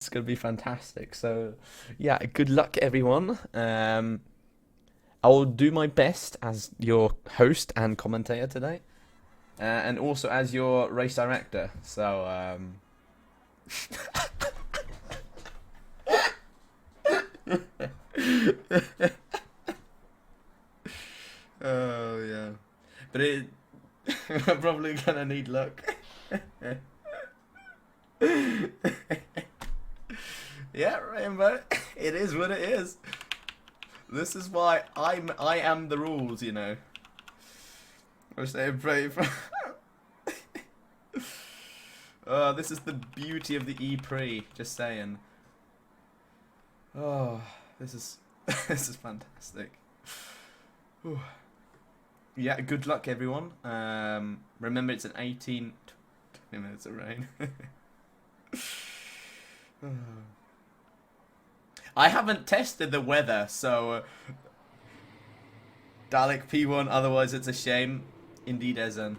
It's going to be fantastic. So, yeah, good luck, everyone. I will do my best as your host and commentator today, and also as your race director. So, oh yeah, but I'm probably gonna need luck. Yeah, Rainbow. It is what it is. This is why I am the rules, you know. I say brave. Oh, this is the beauty of the Eprix. Just saying. Oh, this is this is fantastic. Whew. Yeah, good luck, everyone. Remember, it's an 20 minutes of rain. I haven't tested the weather, so Dalek P1. Otherwise, it's a shame. Indeed, Ezen.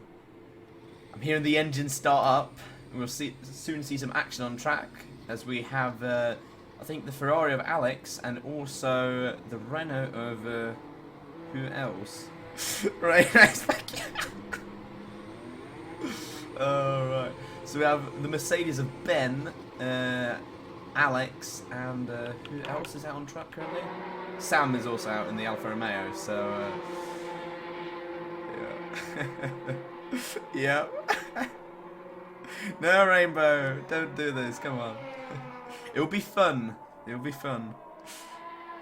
I'm hearing the engine start up. We'll soon see some action on track as we have, I think, the Ferrari of Alex and also the Renault of who else? Right. Oh, right. So we have the Mercedes of Ben, Alex, and who else is out on track currently? Sam is also out in the Alfa Romeo, so yeah. Yeah. No, Rainbow, don't do this, come on. It'll be fun. It'll be fun.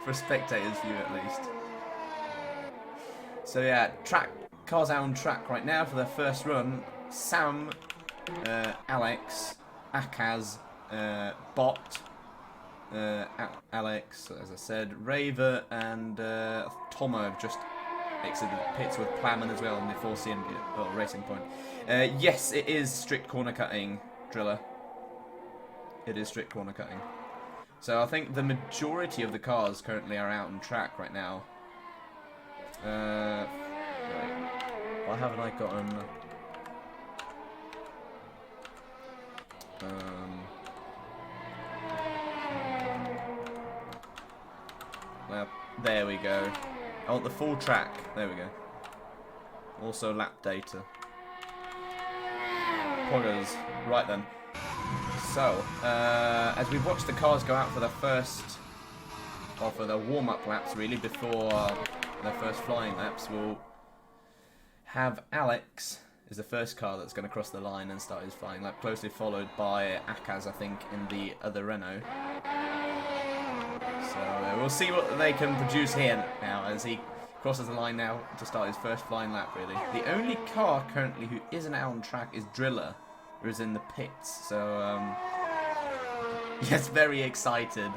For a spectator's view, at least. So yeah, cars out on track right now for their first run. Sam, Alex, Akaz, Bot, Alex, as I said, Raver, and Tomo have just exited the pits with Plamen as well in the 4CM Racing Point. Yes, it is strict corner cutting, Driller. It is strict corner cutting. So I think the majority of the cars currently are out on track right now. Right. Why haven't I gotten... Well, there we go. I want the full track. There we go. Also lap data. Poggers. Right then. So, as we've watched the cars go out for their first, or for their warm-up laps really, before their first flying laps, we'll have Alex is the first car that's going to cross the line and start his flying lap, closely followed by Akaz, I think, in the other Renault. So we'll see what they can produce here now as he crosses the line now to start his first flying lap, really. The only car currently who isn't out on track is Driller, who is in the pits. So, yes, very excited.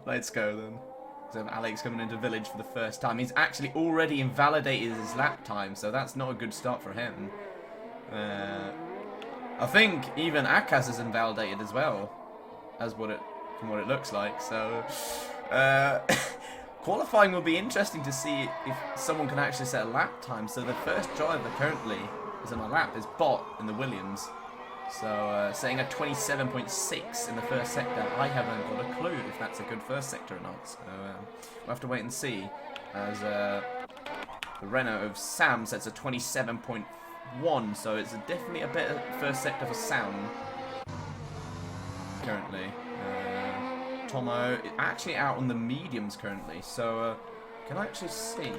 Let's go then. So Alex coming into Village for the first time. He's actually already invalidated his lap time, so that's not a good start for him. I think even Akaz is invalidated as well, as from what it looks like. So qualifying will be interesting to see if someone can actually set a lap time. So the first driver currently is on a lap is Bot in the Williams. So setting a 27.6 in the first sector. I haven't got a clue if that's a good first sector or not. So we'll have to wait and see. As the Renault of Sam sets a 27.1, so it's definitely a better first sector for Sam currently. Tomo is actually out on the mediums currently, so can I actually see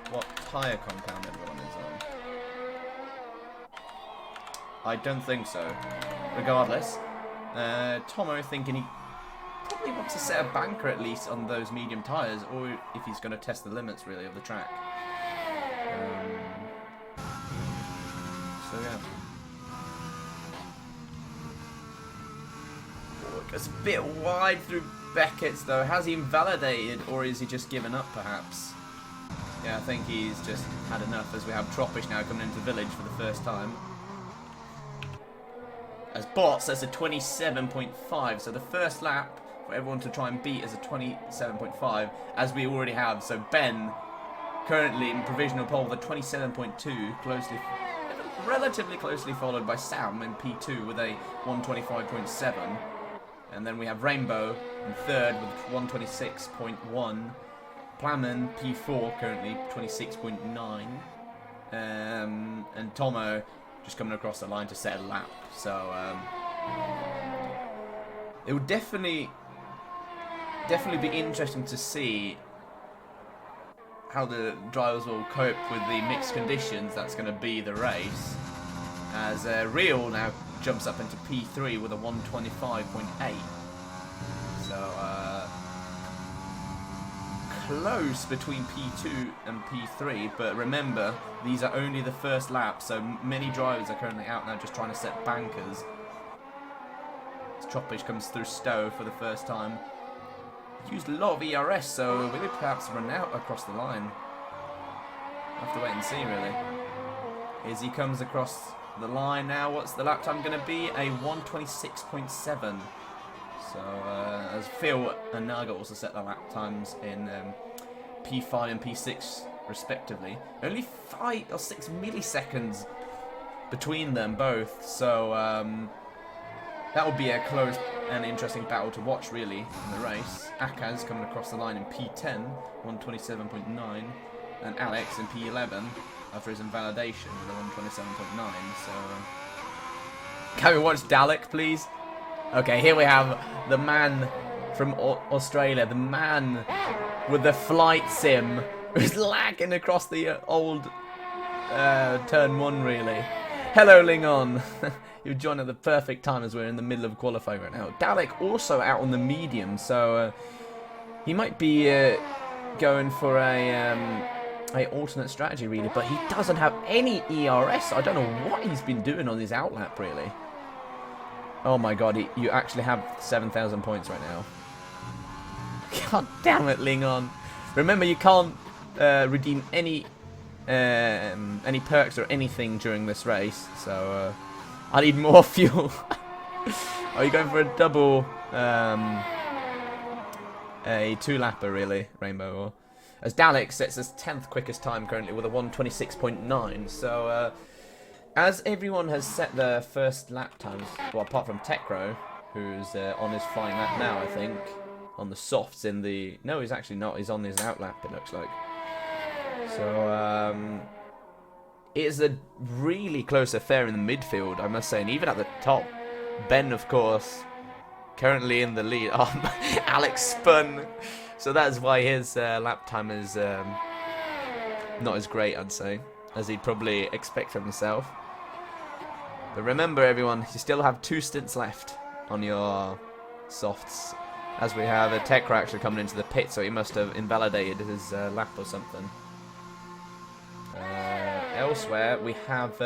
what tyre compound everyone is on? I don't think so. Regardless, Tomo thinking he probably wants to set a banker at least on those medium tyres, or if he's going to test the limits really of the track. So yeah. It's a bit wide through Beckett's though. Has he invalidated, or is he just given up perhaps? Yeah, I think he's just had enough as we have Tropish now coming into Village for the first time. As Bot says a 27.5, so the first lap for everyone to try and beat is a 27.5, as we already have. So Ben, currently in provisional pole with a 27.2, relatively closely followed by Sam in P2 with a 125.7. And then we have Rainbow in third with 126.1. Plamen P4 currently 26.9. And Tomo just coming across the line to set a lap. So it would definitely be interesting to see how the drivers will cope with the mixed conditions that's going to be the race. As Real now jumps up into P3 with a 125.8. So close between P2 and P3, but remember, these are only the first lap, so many drivers are currently out now just trying to set bankers. As Chopish comes through Stowe for the first time. Used a lot of ERS, so will he perhaps run out across the line? Have to wait and see, really. As he comes across the line now, what's the lap time going to be? A 126.7. So, as Phil and Naga also set their lap times in P5 and P6 respectively. Only 5 or 6 milliseconds between them both, so that would be a close and interesting battle to watch, really, in the race. Akaz coming across the line in P10, 127.9, and Alex in P11 after his invalidation with a 127.9. So, can we watch Dalek, please? Okay, here we have the man from Australia, the man with the flight sim, who's lagging across the old turn 1, really. Hello, Lingon. You've joined at the perfect time as we're in the middle of qualifying right now. Dalek also out on the medium, so he might be going for a alternate strategy, really, but he doesn't have any ERS. I don't know what he's been doing on his outlap, really. Oh my god, you actually have 7,000 points right now. God damn it, Lingon. Remember, you can't redeem any perks or anything during this race, so I need more fuel. Are you going for a double, a 2-lapper, really, Rainbow? Or, as Dalek sets his 10th quickest time currently with a 126.9, so as everyone has set their first lap times, well, apart from Tekro, who's on his flying lap now, I think, on the softs in the... No, he's actually not. He's on his outlap, it looks like. So, it is a really close affair in the midfield, I must say, and even at the top. Ben, of course, currently in the lead. Oh, Alex spun. So that's why his lap time is not as great, I'd say, as he'd probably expect from himself. But remember, everyone, you still have 2 stints left on your softs, as we have a Tekra actually coming into the pit, so he must have invalidated his lap or something. Elsewhere, we have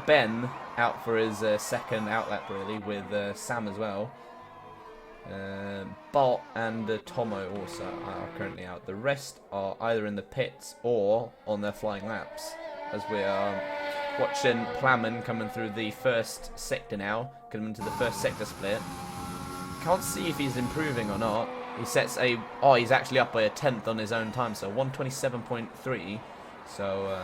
Ben out for his second outlap, really, with Sam as well. Bot and Tomo also are currently out. The rest are either in the pits or on their flying laps, as we are watching Plamen coming through the first sector now, coming into the first sector split. Can't see if he's improving or not. He sets a... Oh, he's actually up by a 10th on his own time, so 127.3. So,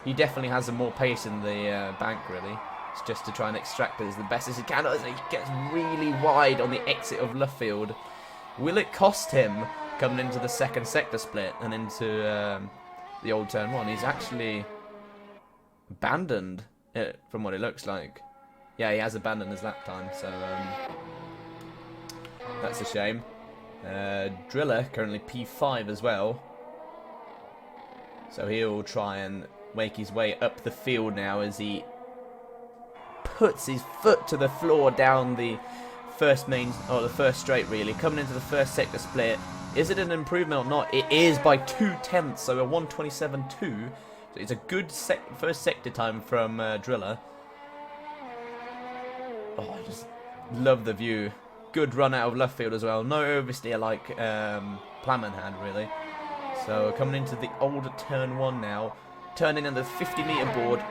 he definitely has more pace in the bank, really. It's just to try and extract it as the best as he can. As he gets really wide on the exit of Luffield. Will it cost him coming into the second sector split and into the old turn 1? He's actually abandoned it, from what it looks like. Yeah, he has abandoned his lap time, so that's a shame. Driller currently P5 as well. So he'll try and make his way up the field now as he puts his foot to the floor down the first main, or the first straight, really, coming into the first sector split. Is it an improvement or not? It is by 2/10, so a 127.2. So it's a good first sector time from Driller. Oh, I just love the view. Good run out of left field as well. No oversteer like Plamen had, really. So coming into the older turn 1 now, turning in the 50-meter board,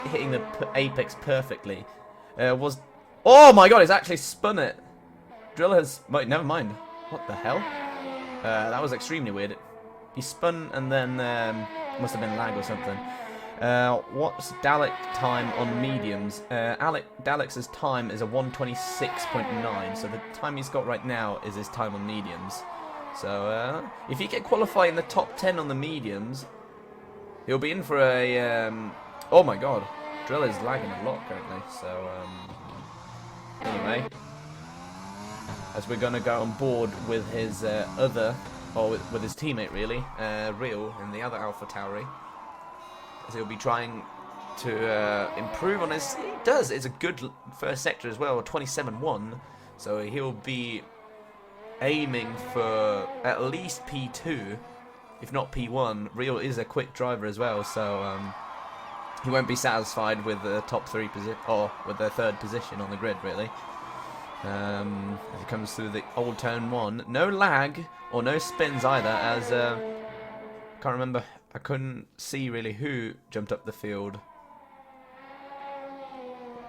hitting the apex perfectly. Oh my god, he's actually spun it. Driller has... Wait, never mind. What the hell? That was extremely weird. He spun and then... must have been lag or something. What's Dalek time on mediums? Dalek's time is a 1:26.9, so the time he's got right now is his time on mediums. So if he can qualify in the top 10 on the mediums, he'll be in for a... oh my god, Drill is lagging a lot currently, so anyway, as we're going to go on board with his with his teammate really, Real, in the other Alpha Tauri. As he'll be trying to improve on his... He does, it's a good first sector as well, 27.1. So he'll be aiming for at least P2, if not P1. Real is a quick driver as well, so he won't be satisfied with the top 3 position, or with the 3rd position on the grid really. As he comes through the old turn 1. No lag, or no spins either, as... can't remember... I couldn't see really who jumped up the field.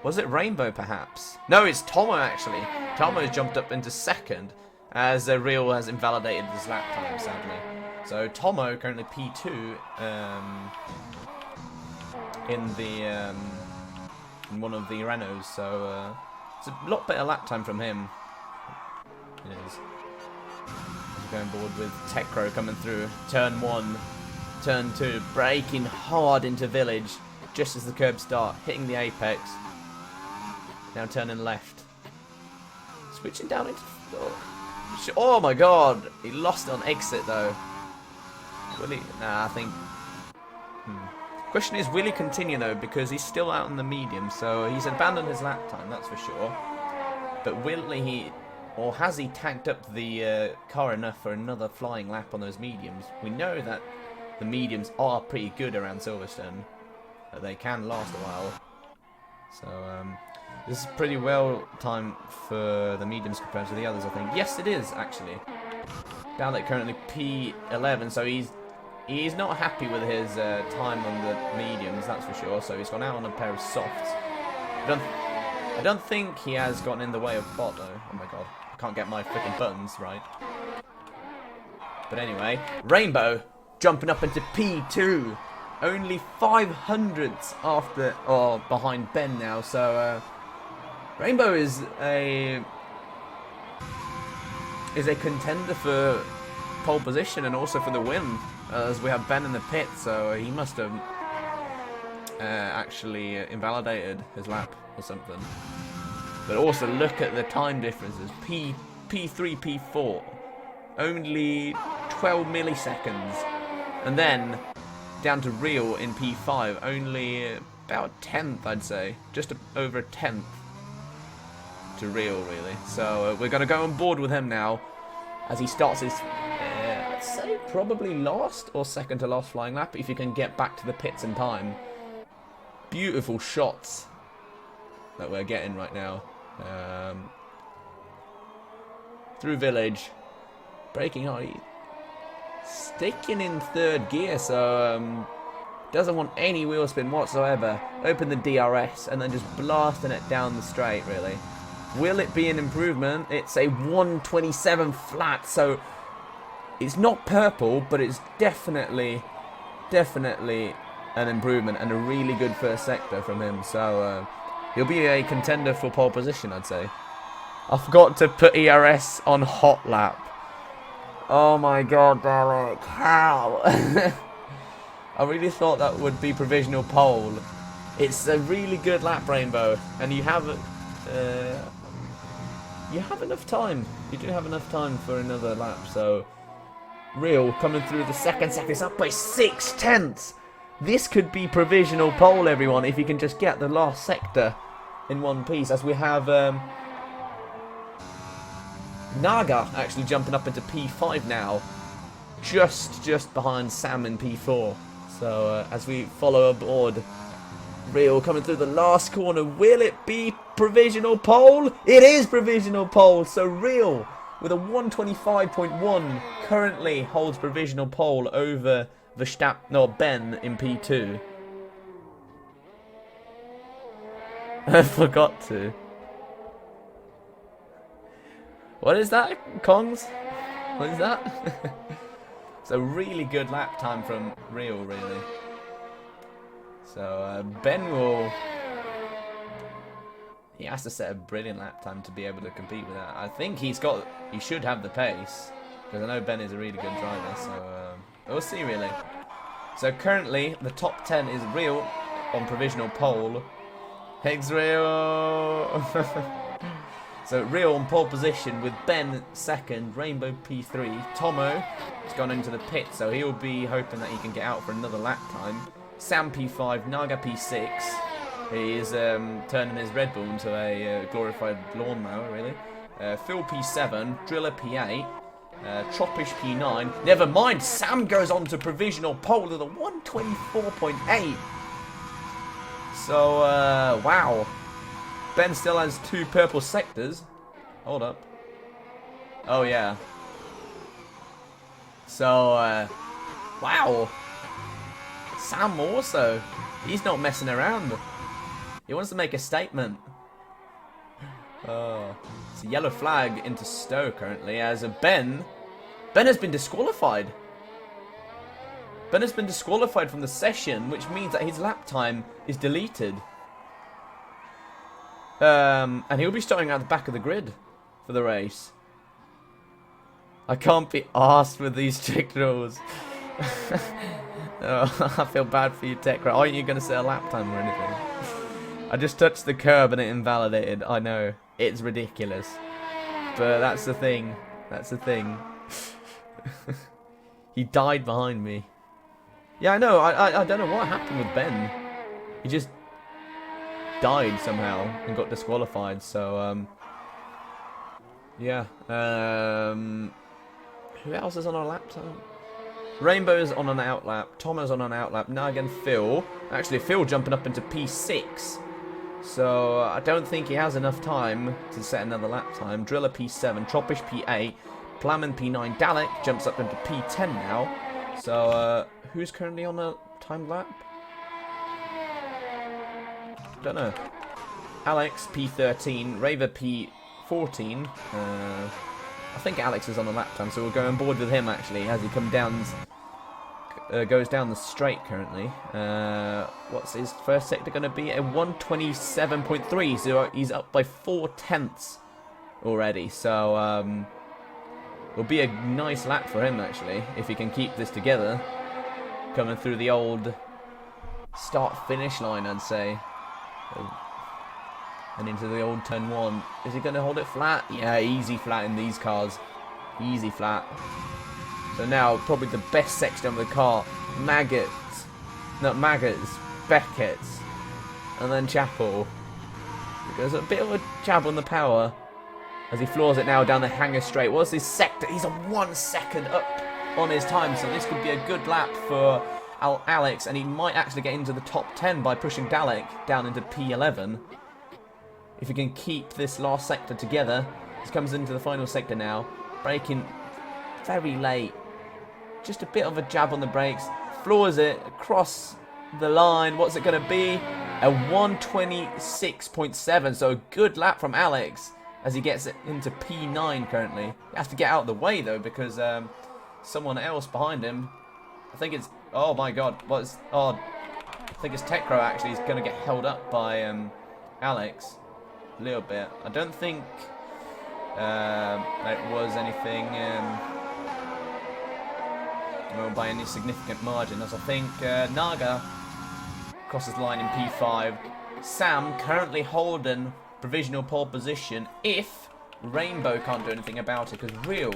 Was it Rainbow perhaps? No, it's Tomo actually. Tomo has jumped up into 2nd as Real has invalidated his lap time sadly. So Tomo currently P2 in one of the Renaults. So it's a lot better lap time from him. It is. We're going board with Tecro coming through turn 1. Turn 2, braking hard into Village, just as the curbs start, hitting the apex. Now turning left. Switching down into... Oh my god, he lost on exit though. Will he? Nah, I think... Question is, will he continue though, because he's still out in the medium, so he's abandoned his lap time, that's for sure. But will he... Or has he tagged up the car enough for another flying lap on those mediums? We know that the mediums are pretty good around Silverstone. They can last a while. So, this is pretty well timed for the mediums compared to the others, I think. Yes, it is, actually. Dalek currently P11, so he's not happy with his time on the mediums, that's for sure. So he's gone out on a pair of softs. I don't think he has gotten in the way of Bot, though. Oh my god. I can't get my freaking buttons right. But anyway, Rainbow jumping up into P2, only 500ths after, or behind Ben now. So Rainbow is a contender for pole position and also for the win, as we have Ben in the pit. So he must have actually invalidated his lap or something. But also look at the time differences. P3, P4, only 12 milliseconds. And then, down to Real in P5, only about a 10th, I'd say. Just over a 10th to Real, really. So, we're going to go on board with him now, as he starts his, I'd say, probably last or second to last flying lap, if he can get back to the pits in time. Beautiful shots that we're getting right now. Through Village. Braking hard. Sticking in 3rd gear, so doesn't want any wheel spin whatsoever. Open the DRS and then just blasting it down the straight, really. Will it be an improvement? It's a 127 flat, so it's not purple, but it's definitely an improvement and a really good first sector from him. So he'll be a contender for pole position, I'd say. I forgot to put ERS on hot lap. Oh my god, Dalek, how? I really thought that would be provisional pole. It's a really good lap, Rainbow, and you have enough time. You do have enough time for another lap, so... Real coming through the 2nd sector, it's up by 6/10. This could be provisional pole, everyone, if you can just get the last sector in one piece, as we have... Naga actually jumping up into P5 now, just behind Sam in P4. So as we follow aboard, Real coming through the last corner. Will it be provisional pole? It is provisional pole. So Real with a 125.1 currently holds provisional pole over Ben in P2. I forgot to. What is that, Kongs? What is that? It's a really good lap time from Real, really. So Ben will... He has to set a brilliant lap time to be able to compete with that. I think he should have the pace, because I know Ben is a really good driver, so we'll see really. So currently, the top 10 is Real on provisional pole. Higgs Real! So Real on pole position with Ben second, Rainbow P3. Tomo has gone into the pit, so he'll be hoping that he can get out for another lap time. Sam P5, Naga P6. He is turning his Red Bull into a glorified lawnmower, really. Phil P7, Driller P8, Tropish P9. Never mind, Sam goes on to provisional pole with a 124.8. So, wow. Ben still has 2 purple sectors. Hold up. Oh, yeah. So, wow. Sam also. He's not messing around. He wants to make a statement. Oh. It's a yellow flag into Stowe currently as Ben has been disqualified. Ben has been disqualified from the session, which means that his lap time is deleted. And he'll be starting at the back of the grid for the race. I can't be arsed with these strict rules. Oh, I feel bad for you, Tekra. Aren't you going to set a lap time or anything? I just touched the curb and it invalidated. I know. It's ridiculous. But that's the thing. That's the thing. He died behind me. Yeah, I know. I don't know what happened with Ben. He just died somehow and got disqualified. So, yeah. Who else is on a lap time? Rainbow's on an outlap. Tomo's on an outlap. Naga and Phil. Actually, Phil jumping up into P6. So, I don't think he has enough time to set another lap time. Driller P7. Tropish P8. Plamen P9. Dalek jumps up into P10 now. So, who's currently on a timed lap? Don't know. Alex P13. Raver P14. I think Alex is on a lap time, so we'll go on board with him actually as he goes down the straight currently. What's his first sector going to be? A 127.3, so he's up by 4/10 already. So will be a nice lap for him actually if he can keep this together. Coming through the old start-finish line, I'd say. And into the old turn 1. Is he going to hold it flat? Yeah, easy flat in these cars. Easy flat. So now, probably the best section of the car. Maggots. Not Maggots. Beckett's. And then Chapel. There's a bit of a jab on the power. As he floors it now down the hanger straight. What's his sector? He's a 1 second up on his time. So this could be a good lap for Alex. And he might actually get into the top 10 by pushing Dalek down into P11. If he can keep this last sector together. He comes into the final sector now. Braking very late. Just a bit of a jab on the brakes. Floors it across the line. What's it going to be? A 126.7. So a good lap from Alex as he gets it into P9 currently. He has to get out of the way though because someone else behind him. I think it's... Oh my god. I think it's Tekro actually is going to get held up by Alex. A little bit. I don't think it was anything well, by any significant margin, as I think Naga crosses the line in P5. Sam currently holding provisional pole position if Rainbow can't do anything about it, because Real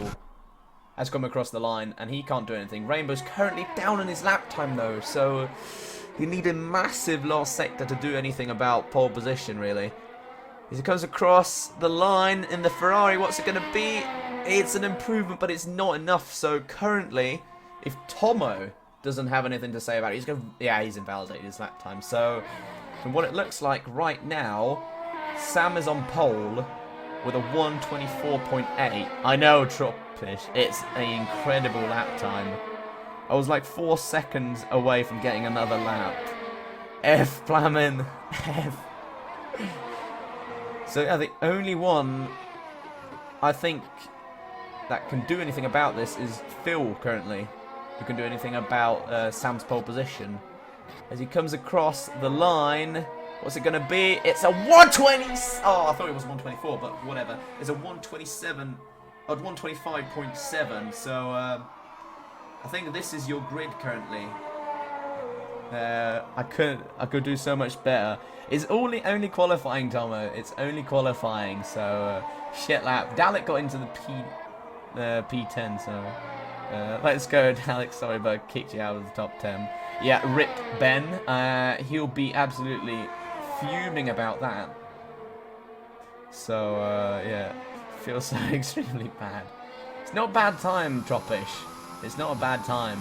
has come across the line and he can't do anything. Rainbow's currently down on his lap time though, so he need a massive last sector to do anything about pole position really. As he comes across the line in the Ferrari, what's it going to be? It's an improvement, but it's not enough. So currently, if Tomo doesn't have anything to say about it, he's going to... Yeah, he's invalidated his lap time. So, from what it looks like right now, Sam is on pole with a 124.8. I know, Tropish. It's an incredible lap time. I was like 4 seconds away from getting another lap. F, Plamen. F. So yeah, the only one I think that can do anything about this is Phil currently, who can do anything about Sam's pole position. as he comes across the line. What's it going to be? It's a 120. Oh, I thought it was 124, but whatever. It's a 127, or 125.7. So I think this is your grid currently. I could do so much better. It's only qualifying, Tomo. It's only qualifying. So shit lap. Dalek got into the P10. So let's go, Dalek. Sorry, but I kicked you out of the top 10. Yeah, rip Ben. He'll be absolutely fuming about that. So yeah, feels so extremely bad. It's not a bad time, Tropish. It's not a bad time.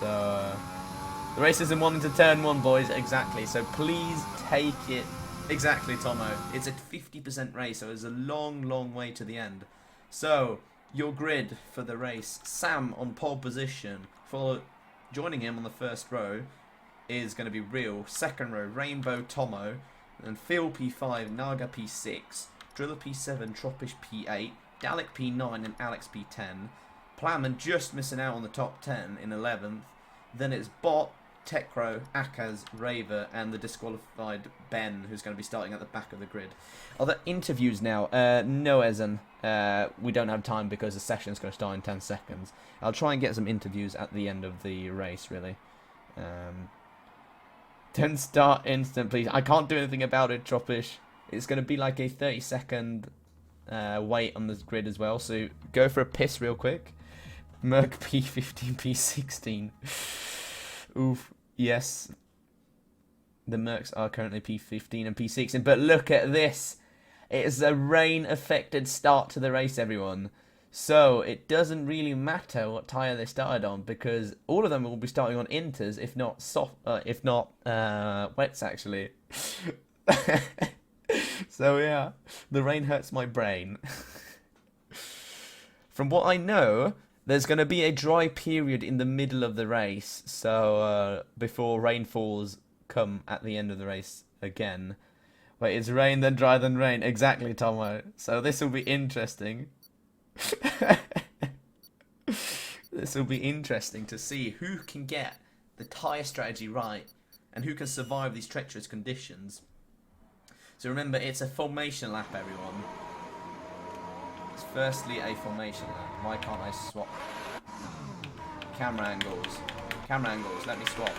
So the race isn't wanting to turn 1, boys. Exactly. So please take it. Exactly, Tomo. It's a 50% race, so it's a long way to the end. So your grid for the race: Sam on pole position. Joining him on the first row is going to be Real. Second row, Rainbow, Tomo. And Phil P5, Naga P6, Driller P7, Tropish P8, Dalek P9 and Alex P10. Plowman just missing out on the top 10 in 11th. Then it's Bot, Tekro, Akaz, Raver and the disqualified Ben, who's going to be starting at the back of the grid. Other interviews now. No, Ezen. We don't have time because the session's going to start in 10 seconds. I'll try and get some interviews at the end of the race, really. Don't start instant, please. I can't do anything about it, Tropish. It's going to be like a 30-second wait on the grid as well, so go for a piss real quick. Merc P15, P16. Oof. Yes. The Mercs are currently P15 and P16, but look at this. It is a rain-affected start to the race, everyone. So it doesn't really matter what tyre they started on, because all of them will be starting on inters, if not wets, actually. So yeah, the rain hurts my brain. From what I know, there's going to be a dry period in the middle of the race, so before rainfalls come at the end of the race again. Wait, it's rain then dry then rain. Exactly, Tomo. So this will be interesting. This will be interesting to see who can get the tyre strategy right and who can survive these treacherous conditions. So remember, it's a formation lap, everyone. It's firstly a formation lap. Why can't I swap? Camera angles. Camera angles, let me swap.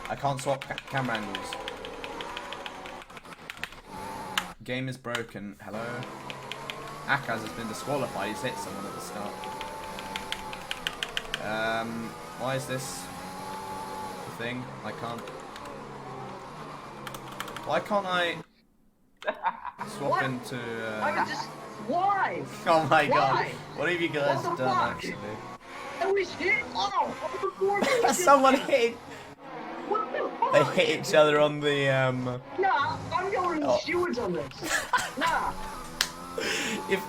I can't swap camera angles. Game is broken. Hello? Akaz has been disqualified. He's hit someone at the start. Why is this a thing? I can't. Why can't I swap into? I can just. Why? Oh my god! Why? What have you guys done fuck? actually? I was hit. Oh, Someone hit. What the fuck? They hit each other on the Nah, I'm going to the stewards on this. Nah. If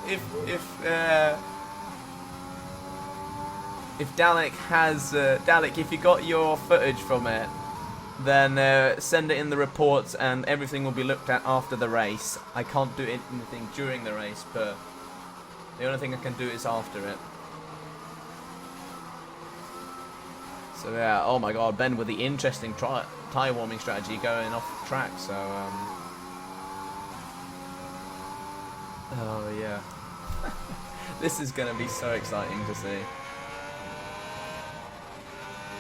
Dalek has Dalek, if you got your footage from it, then send it in the reports and everything will be looked at after the race. I can't do anything during the race, but the only thing I can do is after it. So yeah, oh my god, Ben with the interesting tyre warming strategy going off track, so oh yeah. This is going to be so exciting to see.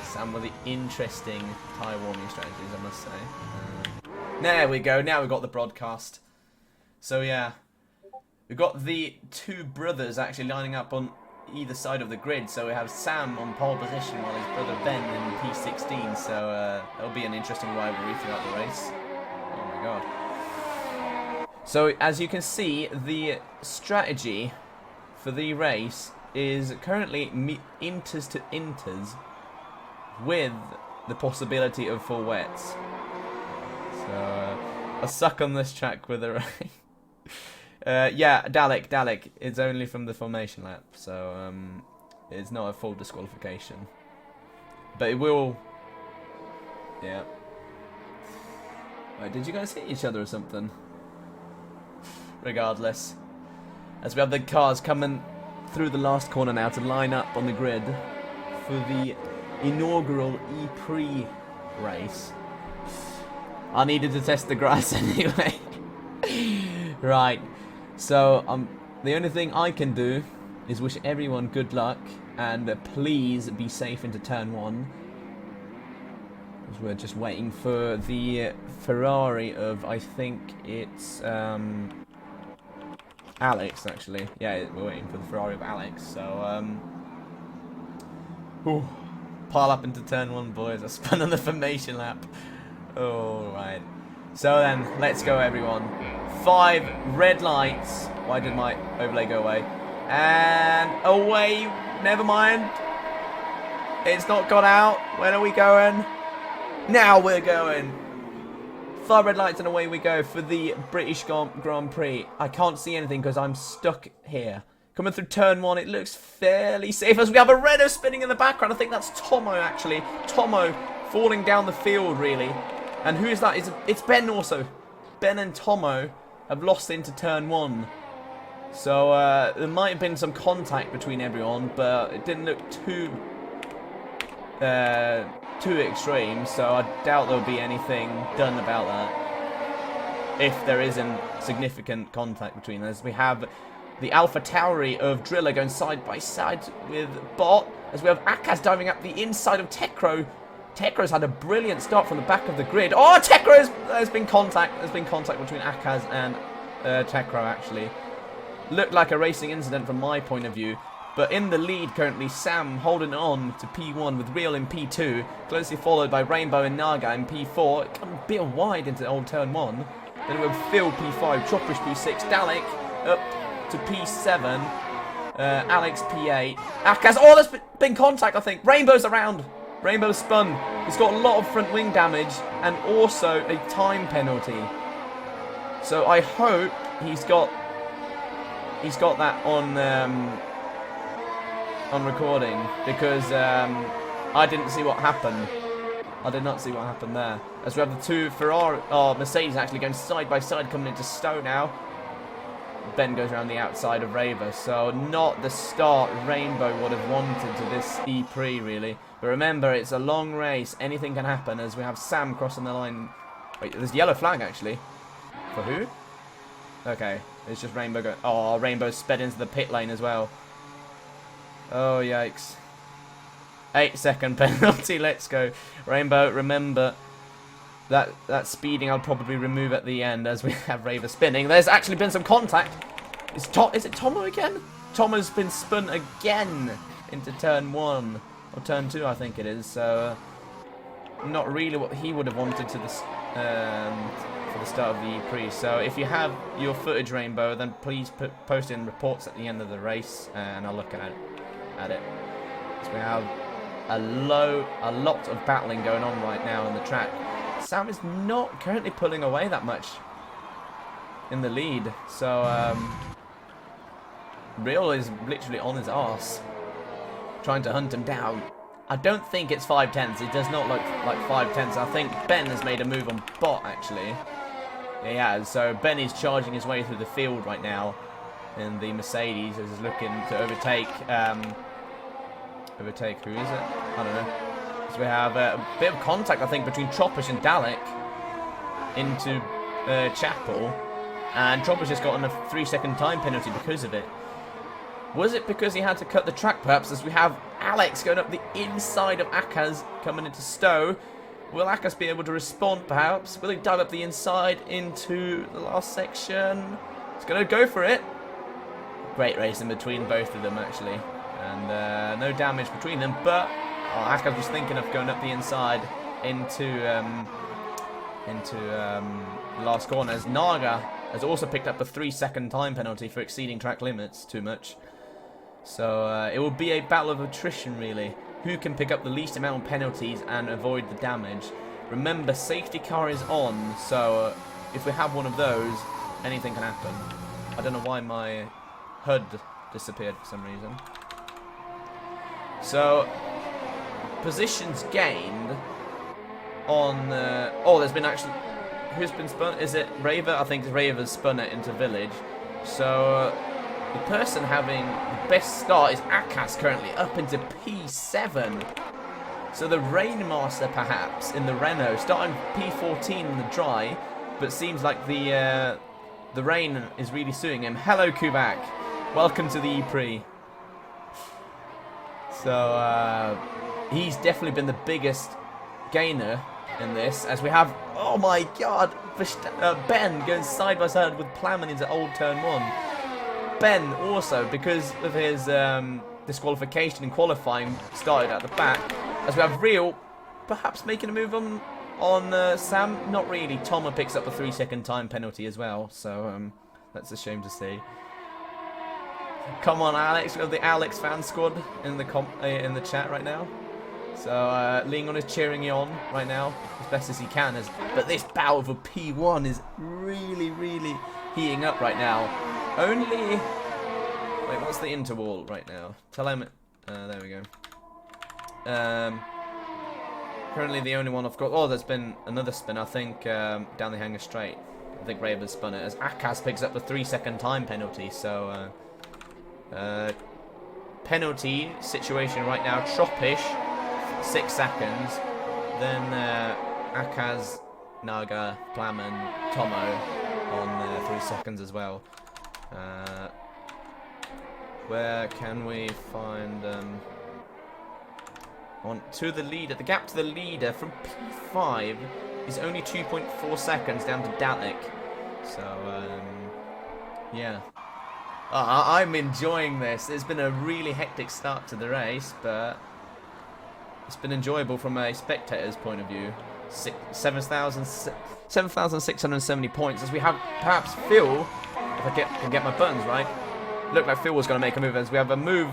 Sam with the interesting tyre warming strategies, I must say. There we go, now we've got the broadcast. So yeah, we've got the two brothers actually lining up on either side of the grid. So we have Sam on pole position while his brother Ben in P16. So that'll be an interesting rivalry throughout the race. Oh my god. So as you can see, the strategy for the race is currently inters to inters with the possibility of full wets. So I'll suck on this track with the rain. Yeah, Dalek, it's only from the formation lap, so it's not a full disqualification. But it will... Yeah. Wait, did you guys hit each other or something? Regardless. As we have the cars coming through the last corner now to line up on the grid for the inaugural Eprix race. I needed to test the grass anyway. Right, so the only thing I can do is wish everyone good luck and please be safe into turn 1. As we're just waiting for the Ferrari of, I think it's Alex actually. Yeah, we're waiting for the Ferrari of Alex. So pile up into turn 1, boys. I spun on the formation lap. Alright. So then, let's go everyone. 5 red lights. Why did my overlay go away? And away. Never mind. It's not gone out. Where are we going? Now we're going. 5 red lights and away we go for the British Grand Prix. I can't see anything because I'm stuck here. Coming through turn 1, it looks fairly safe as we have a Renault spinning in the background. I think that's Tomo actually. Tomo falling down the field really. And who is that? It's Ben also. Ben and Tomo have lost into turn 1. So there might have been some contact between everyone, but it didn't look too extreme. So I doubt there'll be anything done about that. If there isn't significant contact between us. We have the Alpha Tauri of Driller going side by side with Bot. As we have Akaz diving up the inside of Tekro. Tekro's had a brilliant start from the back of the grid. Oh, Tekro there's been contact. There's been contact between Akaz and Tekro actually. Looked like a racing incident from my point of view. But in the lead currently, Sam holding on to P1 with Real in P2. Closely followed by Rainbow and Naga in P4. It got a bit wide into old turn 1. Then we have Phil P5, Choprish P6, Dalek up to P7. Alex P8. Akaz, oh, there's been contact I think. Rainbow's around. Rainbow spun. He's got a lot of front wing damage and also a time penalty. So I hope he's got that on recording because I didn't see what happened. I did not see what happened there. As we have the 2 Mercedes actually going side by side coming into Stowe now. Ben goes around the outside of Raver, so not the start Rainbow would have wanted to this Eprix really. But remember, it's a long race. Anything can happen as we have Sam crossing the line. Wait, there's a yellow flag actually. For who? Okay, it's just Rainbow going. Oh, Rainbow sped into the pit lane as well. Oh, yikes. 8-second penalty, let's go. Rainbow, remember, that speeding I'll probably remove at the end as we have Raver spinning. There's actually been some contact. Is it Tomo again? Tomo's been spun again into turn 1. Or turn 2, I think it is. So, not really what he would have wanted to this, for the start of the Eprix. So, if you have your footage, Rainbow, then please post in reports at the end of the race, and I'll look at it. So we have a lot of battling going on right now on the track. Sam is not currently pulling away that much in the lead. So, Real is literally on his arse, trying to hunt him down. I don't think it's 5/10s. It does not look like 5/10s. I think Ben has made a move on Bot, actually. He has. So Ben is charging his way through the field right now. And the Mercedes is looking to overtake... overtake, who is it? I don't know. So we have a bit of contact, I think, between Tropish and Dalek into Chapel. And Tropish has gotten a 3-second time penalty because of it. Was it because he had to cut the track, perhaps, as we have Alex going up the inside of Akaz coming into Stowe? Will Akaz be able to respond, perhaps? Will he dive up the inside into the last section? He's going to go for it. Great race in between both of them, actually. And no damage between them, but Akaz was thinking of going up the inside into the last corner, as Naga has also picked up a 3-second time penalty for exceeding track limits too much. So it will be a battle of attrition, really. Who can pick up the least amount of penalties and avoid the damage? Remember, safety car is on, so if we have one of those, anything can happen. I don't know why my HUD disappeared for some reason. So, positions gained on... oh, there's been actually... Who's been spun? Is it Raver? I think Raver's spun it into Village. So... the person having the best start is Akaz currently up into P7. So the Rainmaster, perhaps, in the Renault, starting P14 in the dry, but seems like the rain is really suiting him. Hello, Kubak. Welcome to the Eprix. So he's definitely been the biggest gainer in this, as we have, oh my god, Ben going side by side with Plowman into old turn 1. Ben also, because of his disqualification in qualifying, started at the back, as we have Real perhaps making a move on Sam. Not really. Tomo picks up a 3-second time penalty as well, so that's a shame to see. Come on, Alex. We have the Alex fan squad in the chat right now. So Leon is cheering you on right now as best as he can. But this battle of a P1 is really, really heating up right now. Only... Wait, what's the interval right now? Tell him... there we go. Currently the only one I've got... Oh, there's been another spin, I think, down the hanger straight. I think Raven spun it as Akaz picks up the 3-second time penalty. So, penalty situation right now. Tropish, 6 seconds. Then Akaz, Naga, Plowman, Tomo on 3 seconds as well. Where can we find... on to the leader. The gap to the leader from P5 is only 2.4 seconds down to Dalek. So, yeah. I'm enjoying this. It's been a really hectic start to the race, but it's been enjoyable from a spectator's point of view. 7,670 points, as we have perhaps Phil, if I can get my buttons right. Looked like Phil was going to make a move, as we have a move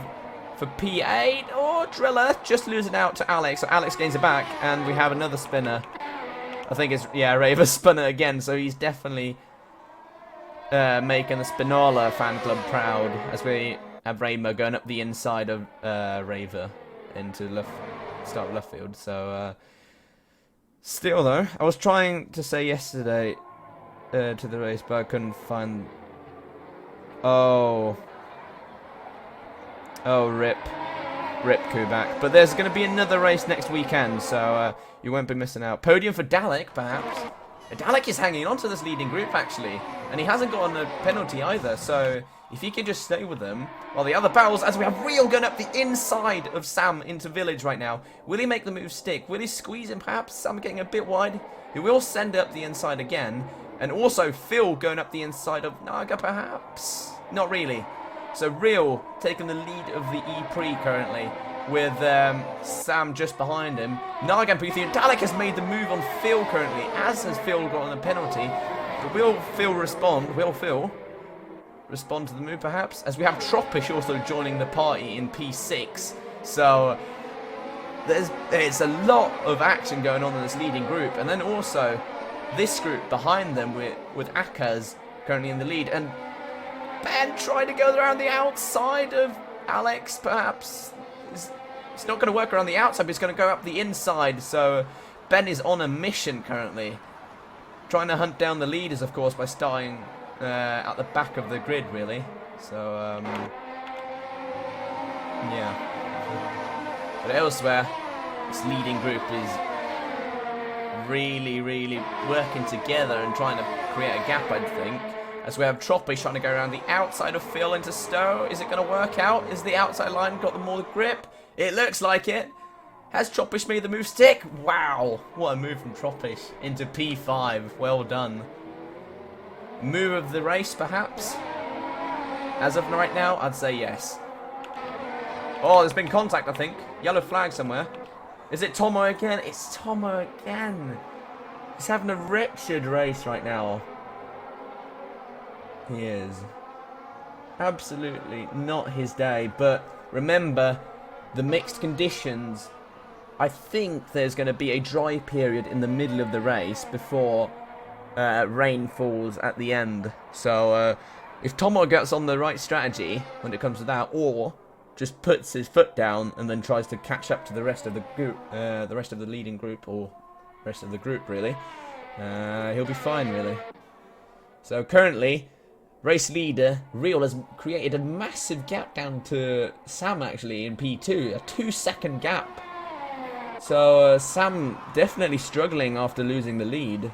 for P8. Oh, Driller just losing out to Alex. So Alex gains it back, and we have another spinner. I think it's, yeah, Raver spinner again. So he's definitely making the Spinola fan club proud, as we have Rainbow going up the inside of Raver into start of left field. So still though, I was trying to say yesterday to the race, but I couldn't find. Oh, rip Kubak. But there's going to be another race next weekend, so you won't be missing out. Podium for Dalek, perhaps. Dalek is hanging on to this leading group, actually. And he hasn't gotten a penalty either, so if he can just stay with them. While the other battles, as we have Real going up the inside of Sam into Village right now. Will he make the move stick? Will he squeeze him, perhaps? Sam getting a bit wide. He will send up the inside again. And also Phil going up the inside of Naga, perhaps? Not really. So Real taking the lead of the Eprix currently, with Sam just behind him. Naga and Puthi, and Dalek has made the move on Phil currently, as has Phil gotten a penalty. But will Phil respond? Will Phil respond to the move, perhaps? As we have Tropish also joining the party in P6. So there's a lot of action going on in this leading group. And then also this group behind them with Akaz currently in the lead. And Ben trying to go around the outside of Alex, perhaps. It's not going to work around the outside, but it's going to go up the inside. So Ben is on a mission currently. Trying to hunt down the leaders, of course, by starting at the back of the grid, really. So, yeah. But elsewhere, this leading group is really, really working together and trying to create a gap, I think. As we have Tropish trying to go around the outside of Phil into Stowe. Is it going to work out? Is the outside line got the more grip? It looks like it. Has Tropish made the move stick? Wow. What a move from Tropish into P5. Well done. Move of the race, perhaps? As of right now, I'd say yes. Oh, there's been contact, I think. Yellow flag somewhere. Is it Tomo again? It's Tomo again. He's having a wretched race right now. He is. Absolutely not his day. But remember, the mixed conditions, I think there's going to be a dry period in the middle of the race before rain falls at the end. So if Tomo gets on the right strategy when it comes to that, or just puts his foot down and then tries to catch up to the rest of the group, the rest of the leading group, or rest of the group really, he'll be fine really. So currently, race leader Real has created a massive gap down to Sam actually in P2, a 2-second gap. So Sam definitely struggling after losing the lead.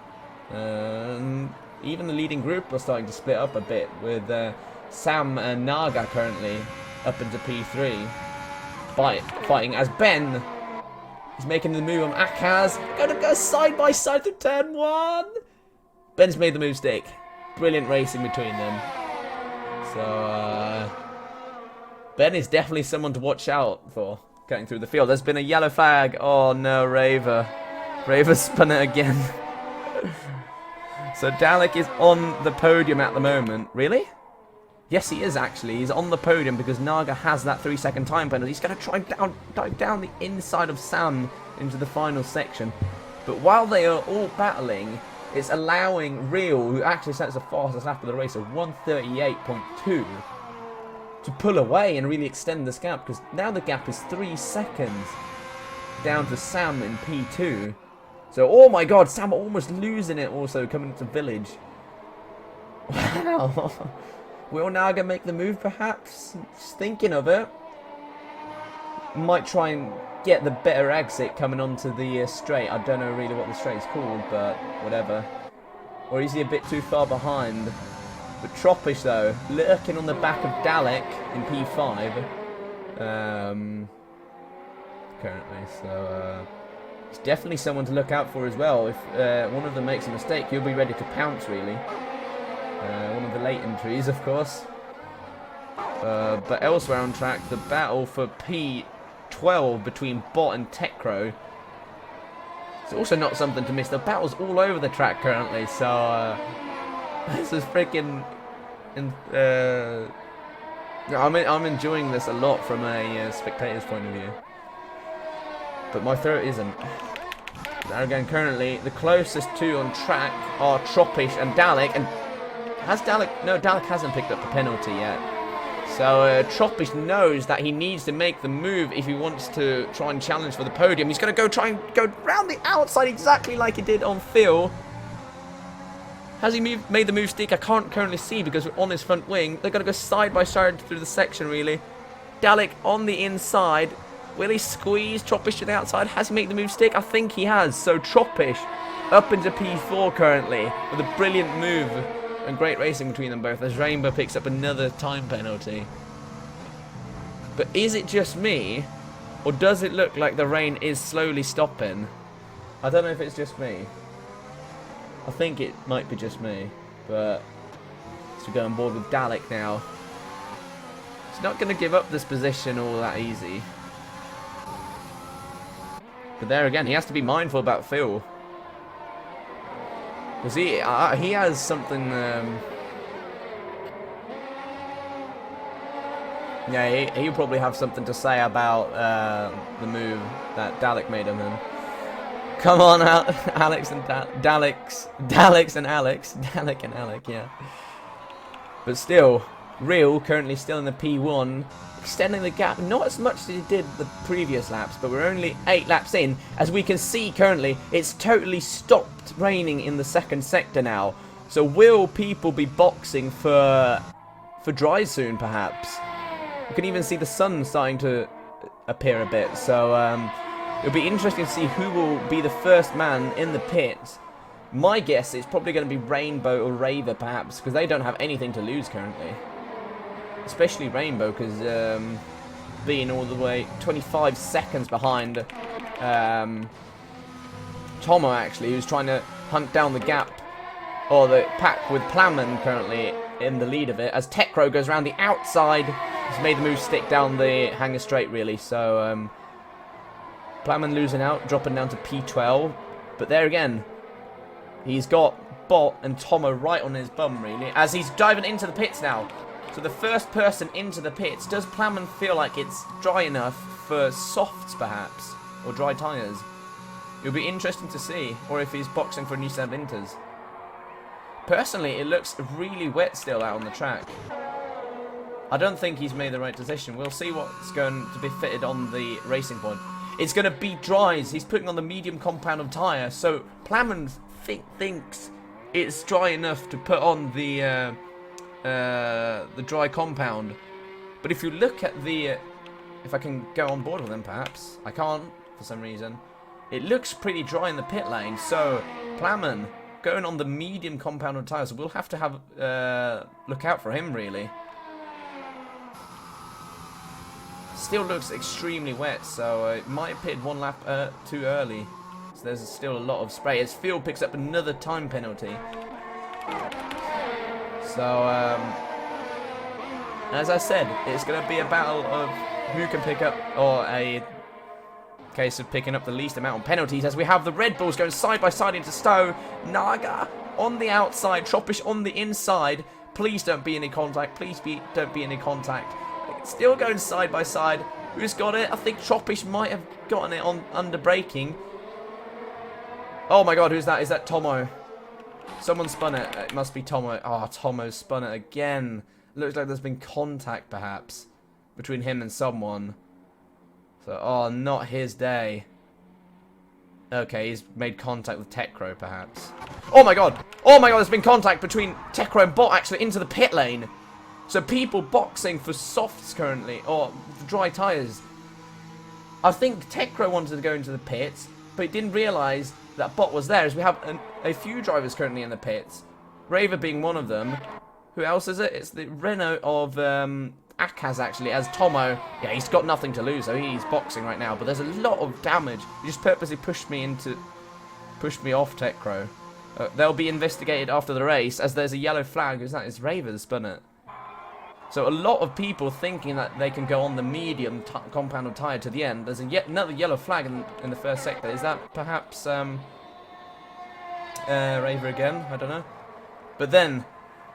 Even the leading group are starting to split up a bit, with Sam and Naga currently up into P3. Fighting as Ben is making the move on Akaz. Gonna go side by side to turn 1. Ben's made the move stick. Brilliant racing between them. So Ben is definitely someone to watch out for going through the field. There's been a yellow flag. Oh no, Raver. Raver spun it again. So Dalek is on the podium at the moment. Really? Yes, he is actually. He's on the podium because Naga has that 3-second time penalty. He's going to try and dive down the inside of Sam into the final section. But while they are all battling, it's allowing Real, who actually sets the fastest lap of the race of 1:38.2, to pull away and really extend this gap, because now the gap is 3 seconds down to Sam in P2. So, oh my god, Sam almost losing it also coming into Village. Wow. Will Naga make the move perhaps? Just thinking of it. Might try and get the better exit coming onto the straight. I don't know really what the straight's called, but whatever. Or is he a bit too far behind? But Tropish though, lurking on the back of Dalek in P5. Currently, so it's definitely someone to look out for as well. If one of them makes a mistake, he'll be ready to pounce really. One of the late entries, of course. But elsewhere on track, the battle for P12 between Bot and Techro. It's also not something to miss. The battle's all over the track currently, so this is freaking. I'm enjoying this a lot from a spectator's point of view, but my throat isn't. There again, currently the closest two on track are Tropish and Dalek, and has Dalek? No, Dalek hasn't picked up the penalty yet. So Tropish knows that he needs to make the move if he wants to try and challenge for the podium. He's going to try and go round the outside exactly like he did on Phil. Has he made the move stick? I can't currently see because we're on his front wing. They're going to go side by side through the section really. Dalek on the inside. Will he squeeze Tropish to the outside? Has he made the move stick? I think he has. So Tropish up into P4 currently with a brilliant move. And great racing between them both as Rainbow picks up another time penalty. But is it just me? Or does it look like the rain is slowly stopping? I don't know if it's just me. I think it might be just me. But let's go on board with Dalek now. He's not going to give up this position all that easy. But there again, he has to be mindful about Phil. Because he has something, yeah, he'll probably have something to say about the move that Dalek made him in. Come on out, Alex and Dalek and Alec, yeah. But still, Real currently still in the P1, extending the gap, not as much as he did the previous laps, but we're only 8 laps in. As we can see currently, it's totally stopped raining in the second sector now. So will people be boxing for dry soon, perhaps? You can even see the sun starting to appear a bit, so it'll be interesting to see who will be the first man in the pit. My guess is probably going to be Rainbow or Raver, perhaps, because they don't have anything to lose currently. Especially Rainbow, because being all the way 25 seconds behind Tomo, actually, who's trying to hunt down the gap, or the pack with Plamen currently in the lead of it, as Techro goes around the outside. He's made the move stick down the hanger straight, really, so Plamen losing out, dropping down to P12, but there again, he's got Bot and Tomo right on his bum, really, as he's diving into the pits now. So the first person into the pits, does Plamen feel like it's dry enough for softs, perhaps, or dry tyres? It'll be interesting to see, or if he's boxing for a new set of inters. Personally, it looks really wet still out on the track. I don't think he's made the right decision. We'll see what's going to be fitted on the racing point. It's going to be dries. He's putting on the medium compound of tyre, so Plamen thinks it's dry enough to put on the dry compound. But if you look at the if I can go on board with them, perhaps I can't for some reason. it looks pretty dry in the pit lane. So Plamen going on the medium compound tyres. So we'll have to have look out for him really. Still looks extremely wet, so it might have pitted one lap too early. So there's still a lot of spray. As Phil picks up another time penalty. So, as I said, it's going to be a battle of who can pick up, or a case of picking up the least amount of penalties, as we have the Red Bulls going side by side into Stowe. Naga on the outside, Tropish on the inside. Please don't be any contact. Please don't be any contact. Still going side by side. Who's got it? I think Tropish might have gotten it on under braking. Oh my god, who's that? Is that Tomo? Someone spun it. It must be Tomo. Oh, Tomo spun it again. Looks like there's been contact, perhaps, between him and someone. So, oh, not his day. Okay, he's made contact with Tekro, perhaps. Oh my god! Oh my god, there's been contact between Tekro and Bot, actually, into the pit lane. So people boxing for softs currently, or for dry tyres. I think Tekro wanted to go into the pits, but he didn't realise that Bot was there, as we have a few drivers currently in the pits. Raver being one of them. Who else is it? It's the Renault of Akaz, actually, as Tomo. Yeah, he's got nothing to lose, so he's boxing right now, but there's a lot of damage. He just purposely pushed me off Tekro. They'll be investigated after the race, as there's a yellow flag. Who's that? It's Raver that spun it. So a lot of people thinking that they can go on the medium compound tyre to the end. There's yet another yellow flag in the first sector. Is that perhaps Raver again? I don't know. But then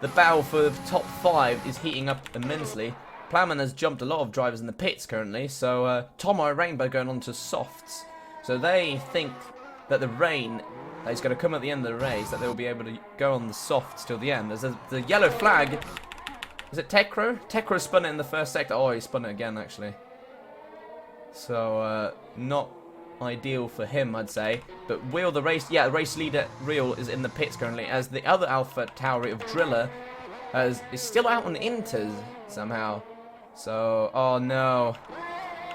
the battle for the top 5 is heating up immensely. Plowman has jumped a lot of drivers in the pits currently. So Tomo Rainbow going on to softs. So they think that the rain that is going to come at the end of the race, that they will be able to go on the softs till the end. There's the yellow flag. Is it Tekro? Tekro spun it in the first sector. Oh, he spun it again, actually. So, not ideal for him, I'd say. But Wheel, the race leader, Real, is in the pits currently, as the other Alpha Tauri of Driller is still out on Inters, somehow. So, oh no.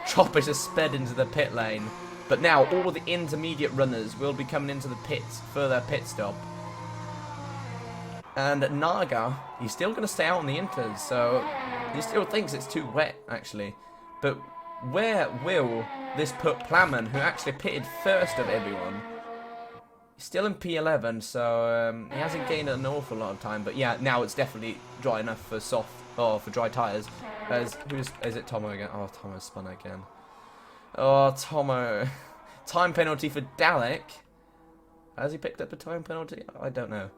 Tropish has sped into the pit lane. But now, all the intermediate runners will be coming into the pits for their pit stop. And Naga, he's still going to stay out on the Inters, so he still thinks it's too wet, actually. But where will this put Plamen, who actually pitted first of everyone? He's still in P11, so he hasn't gained an awful lot of time. But yeah, now it's definitely dry enough for for dry tyres. Is it Tomo again? Oh, Tomo spun again. Oh, Tomo. Time penalty for Dalek. Has he picked up a time penalty? I don't know.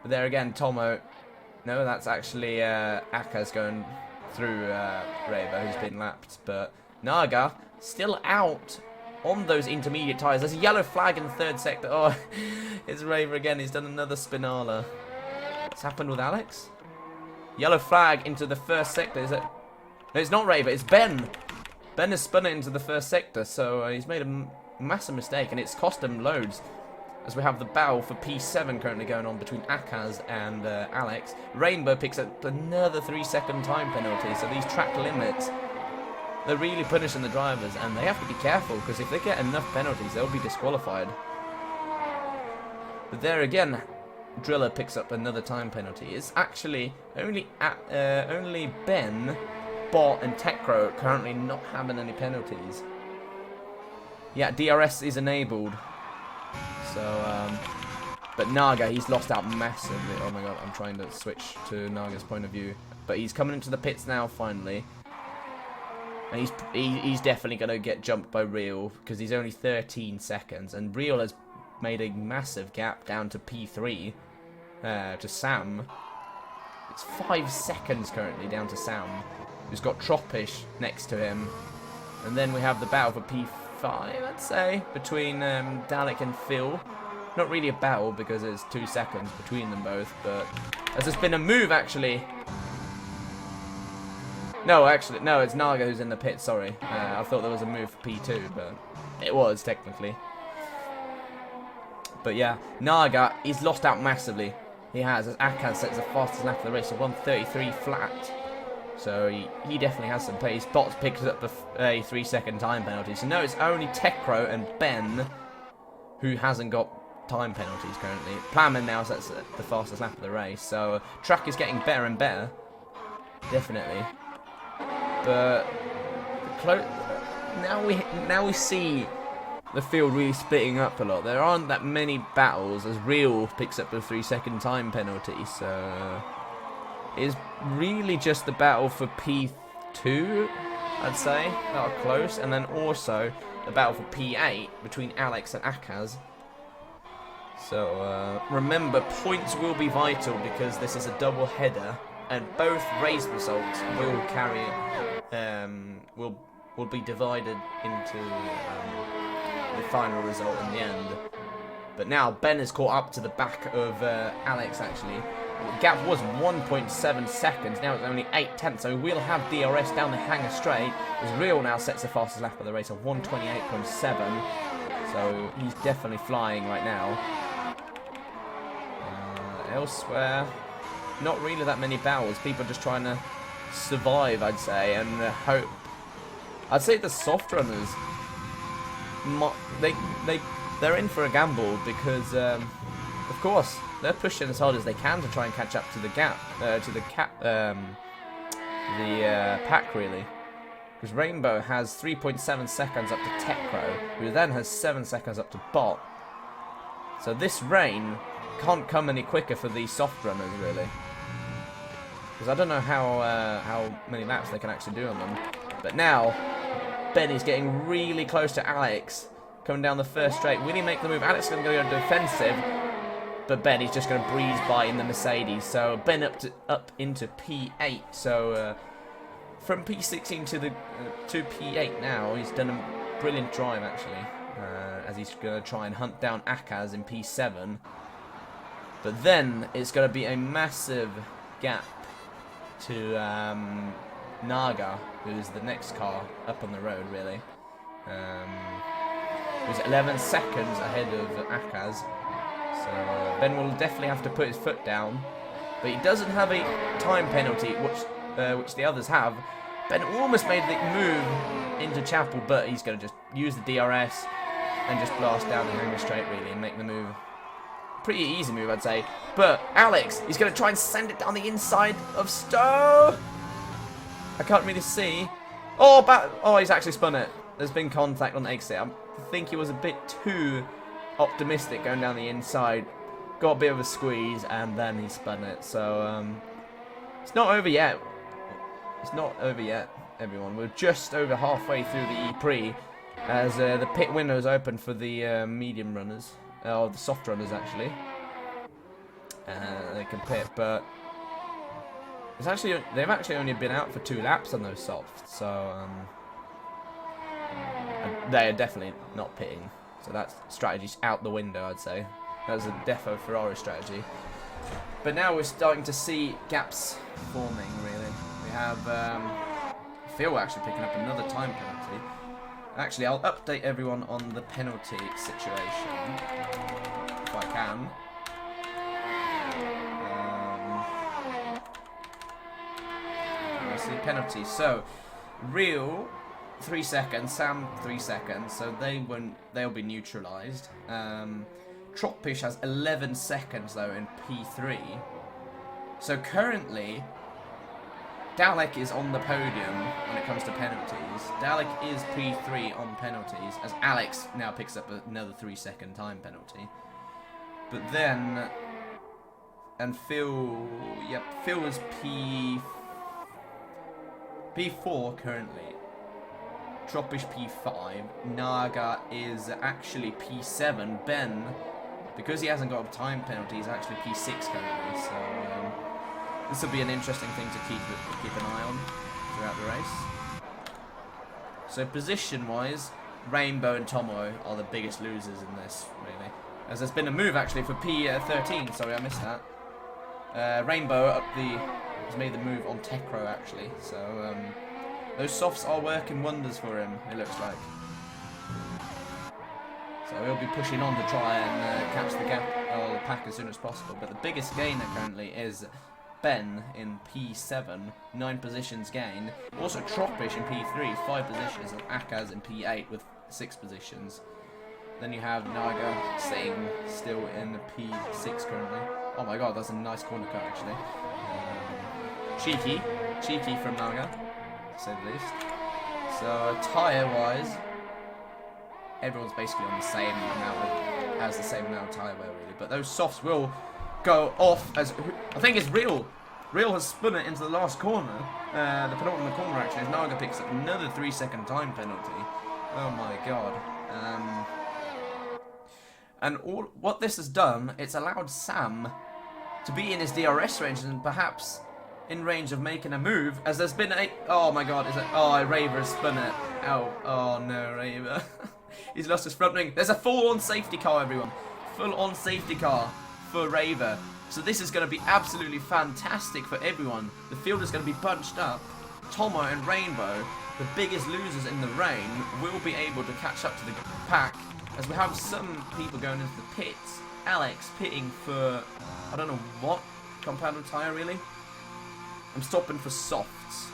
But there again, Tomo. No, that's actually Akaz going through Raver, who's been lapped. But Naga still out on those intermediate tyres. There's a yellow flag in the third sector. Oh, it's Raver again. He's done another Spinala. What's happened with Alex? Yellow flag into the first sector. Is it? No, it's not Raver. It's Ben. Ben has spun it into the first sector, so he's made a massive mistake, and it's cost him loads. As we have the battle for P7 currently going on between Akaz and Alex. Rainbow picks up another 3-second time penalty. So these track limits, they're really punishing the drivers. And they have to be careful, because if they get enough penalties, they'll be disqualified. But there again, Driller picks up another time penalty. It's actually only Ben, Bot and Tekro currently not having any penalties. Yeah, DRS is enabled. So, but Naga, he's lost out massively. Oh my god, I'm trying to switch to Naga's point of view. But he's coming into the pits now, finally. And he's definitely going to get jumped by Real, because he's only 13 seconds. And Real has made a massive gap down to P3, to Sam. It's 5 seconds currently down to Sam, who's got Tropish next to him. And then we have the battle for P5. I'd say, between Dalek and Phil. Not really a battle because there's 2 seconds between them both, but as there's been a move actually. No, it's Naga who's in the pit, sorry. I thought there was a move for P2, but it was technically. But yeah, Naga, he's lost out massively. He has, as Akaz sets the fastest lap of the race, so 1:33 flat. So he definitely has some pace. Bots picks up a 3-second time penalty. So no, it's only Tekro and Ben who hasn't got time penalties currently. Plowman now sets the fastest lap of the race. So track is getting better and better. Definitely. But now we see the field really splitting up a lot. There aren't that many battles as Real picks up the 3-second time penalty. So it's really just the battle for P2, I'd say, that are close, and then also the battle for P8 between Alex and Akaz. So remember, points will be vital because this is a double header, and both race results will carry will be divided into the final result in the end. But now Ben is caught up to the back of Alex actually. The gap was 1.7 seconds, now it's only 0.8, so we'll have DRS down the hanger straight, as Real now sets the fastest lap of the race of 1:28.7, so he's definitely flying right now. Elsewhere, not really that many battles, people are just trying to survive, I'd say, and hope. I'd say the soft runners, they're in for a gamble because, of course, they're pushing as hard as they can to try and catch up to the gap, pack really. Because Rainbow has 3.7 seconds up to Tekro, who then has 7 seconds up to Bot. So this rain can't come any quicker for these soft runners really. Because I don't know how many laps they can actually do on them. But now, Benny's getting really close to Alex, coming down the first straight. Will he make the move? Alex is going to go defensive. But Ben is just going to breeze by in the Mercedes. So Ben up into P8. So from P16 to P8 now, he's done a brilliant drive actually, as he's going to try and hunt down Akaz in P7. But then it's going to be a massive gap to Naga, who's the next car up on the road really. Who's 11 seconds ahead of Akaz. So Ben will definitely have to put his foot down, but he doesn't have a time penalty, which the others have. Ben almost made the move into Chapel, but he's going to just use the DRS and just blast down the hanger straight really and make the move. Pretty easy move, I'd say. But Alex, he's going to try and send it down the inside of Stowe. I can't really see. Oh, he's actually spun it. There's been contact on the exit. I think he was a bit too optimistic going down the inside, got a bit of a squeeze, and then he spun it. So it's not over yet. It's not over yet, everyone. We're just over halfway through the Eprix, as the pit window is open for the medium runners, or the soft runners actually. They can pit, but they've actually only been out for 2 laps on those softs, so they are definitely not pitting. So that strategy's out the window, I'd say. That was a defo Ferrari strategy. But now we're starting to see gaps forming, really. We have Phil actually picking up another time penalty. Actually, I'll update everyone on the penalty situation, if I can. Let's see, penalties. So, Real 3 seconds, Sam 3 seconds, so they'll be neutralised. Tropish has 11 seconds though in P3. So currently, Dalek is on the podium when it comes to penalties. Dalek is P3 on penalties, as Alex now picks up another 3-second time penalty. But then, and Phil is P4 currently. Tropish P5, Naga is actually P7, Ben, because he hasn't got a time penalty, is actually P6 currently, so this will be an interesting thing to keep an eye on throughout the race. So position-wise, Rainbow and Tomo are the biggest losers in this, really, as there's been a move actually for P13, sorry I missed that. Rainbow has made the move on Tekro actually, so those softs are working wonders for him, it looks like. So he'll be pushing on to try and catch the gap or the pack as soon as possible. But the biggest gainer currently is Ben in P7, 9 positions gained. Also Tropish in P3, 5 positions, and Akaz in P8 with 6 positions. Then you have Naga sitting still in P6 currently. Oh my god, that's a nice corner cut actually. Cheeky from Naga, to say the least. So tyre-wise, everyone's basically on the same amount of, has the same amount of tyre wear really. But those softs will go off as, I think it's Real. Real has spun it into the last corner, the penultimate corner actually, as Naga picks up another 3-second time penalty. Oh my god. And what this has done, it's allowed Sam to be in his DRS range and perhaps in range of making a move, as there's been a... Oh my god, is it... Oh, Raver has spun it. Oh no, Raver. He's lost his front wing. There's a full-on safety car, everyone. Full-on safety car for Raver. So this is going to be absolutely fantastic for everyone. The field is going to be bunched up. Tomo and Rainbow, the biggest losers in the rain, will be able to catch up to the pack, as we have some people going into the pits. Alex pitting for, I don't know what compound of tyre really. I'm stopping for softs.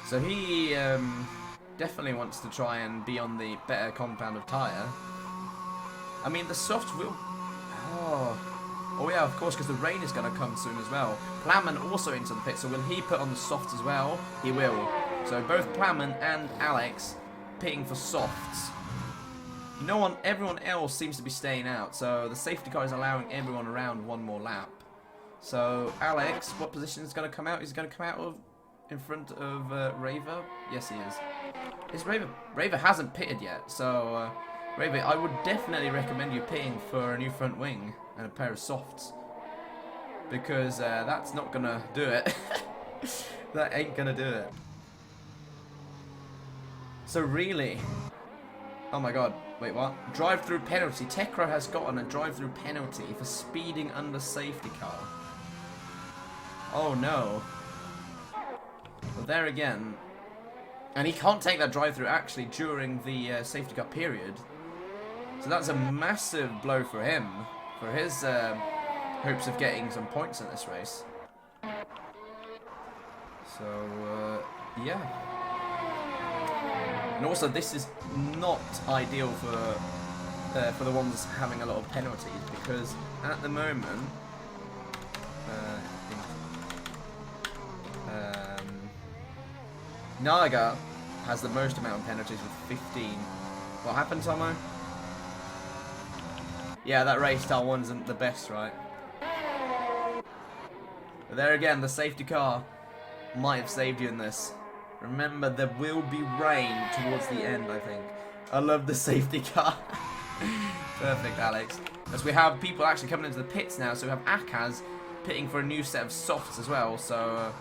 So he definitely wants to try and be on the better compound of tyre. I mean, the softs will... Oh yeah, of course, because the rain is going to come soon as well. Plamen also into the pit, so will he put on the softs as well? He will. So both Plamen and Alex pitting for softs. Everyone else seems to be staying out, so the safety car is allowing everyone around one more lap. So Alex, what position is going to come out? He's going to come out of in front of Raver. Yes, he is. Is Raver hasn't pitted yet, so Raver, I would definitely recommend you pitting for a new front wing and a pair of softs, because that's not gonna do it. That ain't gonna do it. So really, oh my god, wait, what? Drive-through penalty. Tekro has gotten a drive-through penalty for speeding under safety car. Oh no. Well, there again, and he can't take that drive-through actually during the safety car period. So that's a massive blow for him, for his hopes of getting some points in this race. So, yeah. And also, this is not ideal for the ones having a lot of penalties, because at the moment, Naga has the most amount of penalties with 15. What happened, Tomo? Yeah, that race style one isn't the best, right? But there again, the safety car might have saved you in this. Remember, there will be rain towards the end, I think. I love the safety car. Perfect, Alex. As we have people actually coming into the pits now, so we have Akaz pitting for a new set of softs as well, so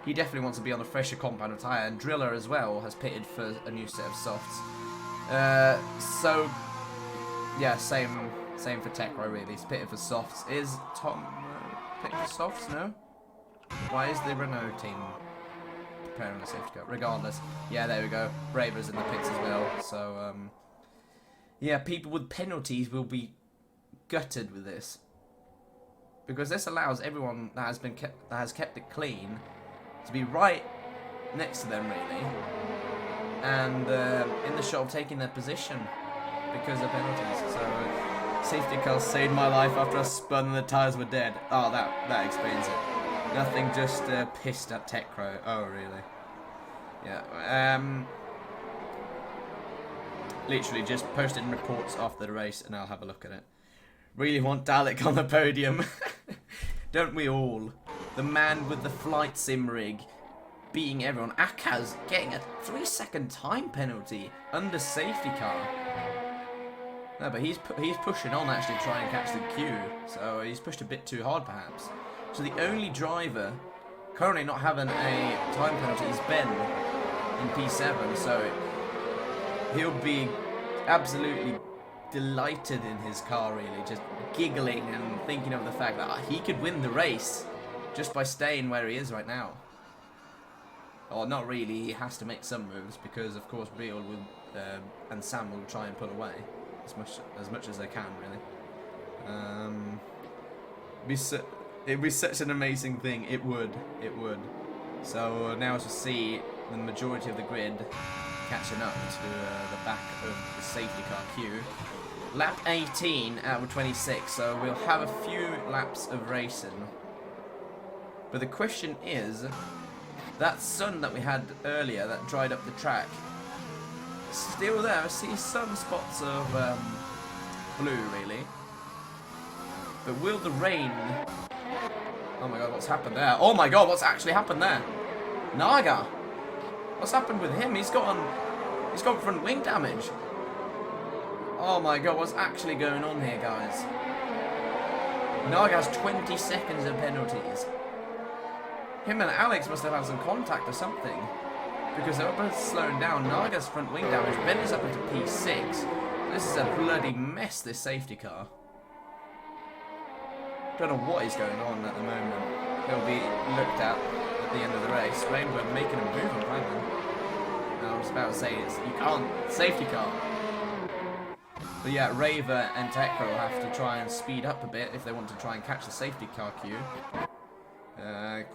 he definitely wants to be on the fresher compound of tyre, and Driller as well has pitted for a new set of softs. So, yeah, same for Tekro really. He's pitted for softs. Is Tom pitting for softs? No? Why is the Renault team preparing the safety car? Regardless. Yeah, there we go. Braver's in the pits as well. So, yeah, people with penalties will be gutted with this, because this allows everyone that has kept it clean to be right next to them really, and in the shot of taking their position because of penalties. So safety car saved my life after I spun and the tyres were dead. Oh, that explains it. Nothing, just pissed at Tekro. Oh, really? Yeah. Literally just posted reports after the race and I'll have a look at it. Really want Dalek on the podium. Don't we all? The man with the flight sim rig beating everyone. Akaz getting a 3-second time penalty under safety car. No, but he's pushing on actually to try and catch the queue. So he's pushed a bit too hard perhaps. So the only driver currently not having a time penalty is Ben in P7. So he'll be absolutely delighted in his car really, just giggling and thinking of the fact that he could win the race just by staying where he is right now. Or not really, he has to make some moves, because of course Real will and Sam will try and pull away as much as they can really. It'd be such an amazing thing. It would. It would. So now as you see, the majority of the grid catching up to the back of the safety car queue. Lap 18 out of 26, so we'll have a few laps of racing. But the question is, that sun that we had earlier that dried up the track, still there. I see some spots of blue, really. But will the rain... Oh my god, what's happened there? Oh my god, what's actually happened there? Naga! What's happened with him? He's got front wing damage. Oh my god, what's actually going on here, guys? Naga has 20 seconds of penalties. Him and Alex must have had some contact or something, because they were both slowing down. Naga's front wing damage. Ben is up into P6. This is a bloody mess, this safety car. Don't know what is going on at the moment. They'll be looked at the end of the race. Rainbow making a move on Brandon. I was about to say, you can't. Safety car. But yeah, Raver and Tekra will have to try and speed up a bit if they want to try and catch the safety car queue.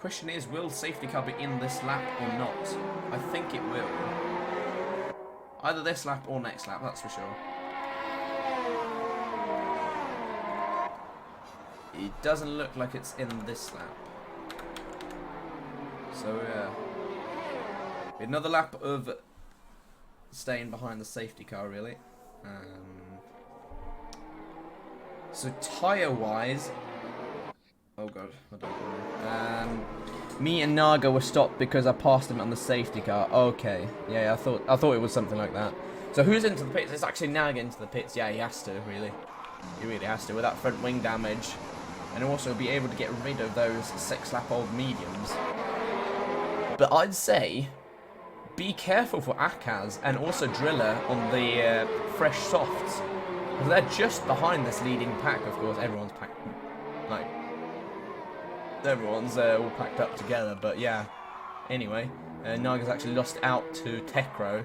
Question is, will safety car be in this lap or not? I think it will. Either this lap or next lap, that's for sure. It doesn't look like it's in this lap. So another lap of staying behind the safety car, really. So tyre-wise, oh god, I don't know. Me and Naga were stopped because I passed him on the safety car. Okay, yeah, I thought it was something like that. So who's into the pits? It's actually Naga into the pits. Yeah, he has to, really. He really has to, with that front wing damage. And also be able to get rid of those 6-lap-old mediums. But I'd say, be careful for Akaz and also Driller on the fresh softs. Because they're just behind this leading pack, of course. Everyone's packed, like, everyone's all packed up together. But yeah, anyway, Naga's actually lost out to Tekro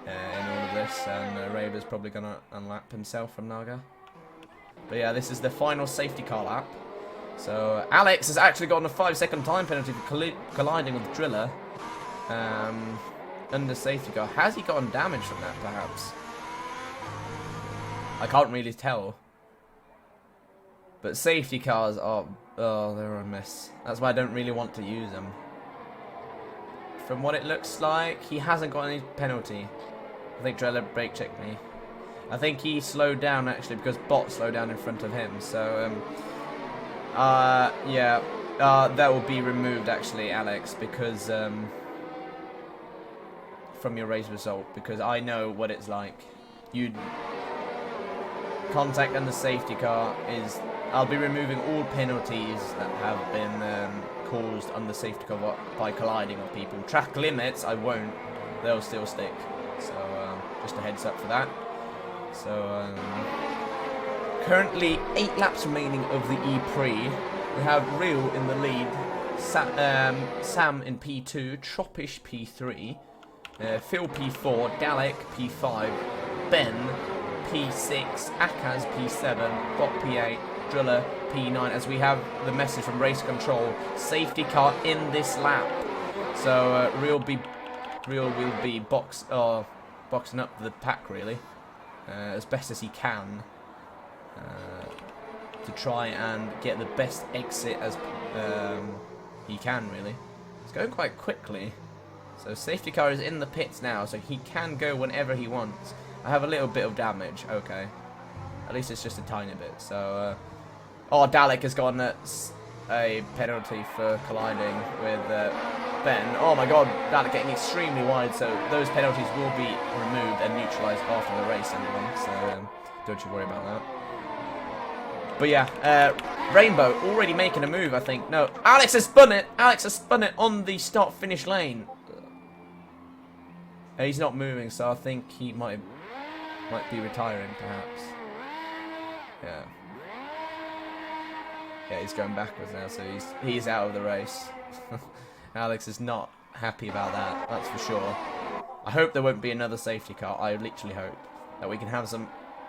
in all of this. And Raver's probably going to unlap himself from Naga. But yeah, this is the final safety car lap. So Alex has actually gotten a 5-second time penalty for colliding with the Driller under safety car. Has he gotten damage from that, perhaps? I can't really tell. But safety cars are... Oh, they're a mess. That's why I don't really want to use them. From what it looks like, he hasn't got any penalty. I think Driller brake checked me. I think he slowed down, actually, because Bot slowed down in front of him. So, yeah, that will be removed, actually, Alex, because, from your race result, because I know what it's like. You contact and the safety car is... I'll be removing all penalties that have been caused under safety car by colliding with people. Track limits, I won't. They'll still stick. So, just a heads up for that. So, currently 8 laps remaining of the Eprix. We have Real in the lead, Sam in P2, Tropish P3, Phil P4, Dalek P5, Ben P6, Akaz P7, Bot P8, Driller P9, as we have the message from Race Control, safety car in this lap. So, Real will be boxing up the pack, really. As best as he can to try and get the best exit as he can, really. It's going quite quickly. So safety car is in the pits now, so he can go whenever he wants. I have a little bit of damage, okay. At least it's just a tiny bit. So, oh, Dalek has gotten a penalty for colliding with Ben. Oh my god, Dalek getting extremely wide, so those penalties will be removed and neutralised after the race, everyone. So, don't you worry about that. But yeah, Rainbow already making a move, I think. No, Alex has spun it! Alex has spun it on the start-finish lane. He's not moving, so I think he might be retiring, perhaps. Yeah. Yeah, he's going backwards now, so he's out of the race. Alex is not happy about that, that's for sure. I hope there won't be another safety car. I literally hope that we can have some...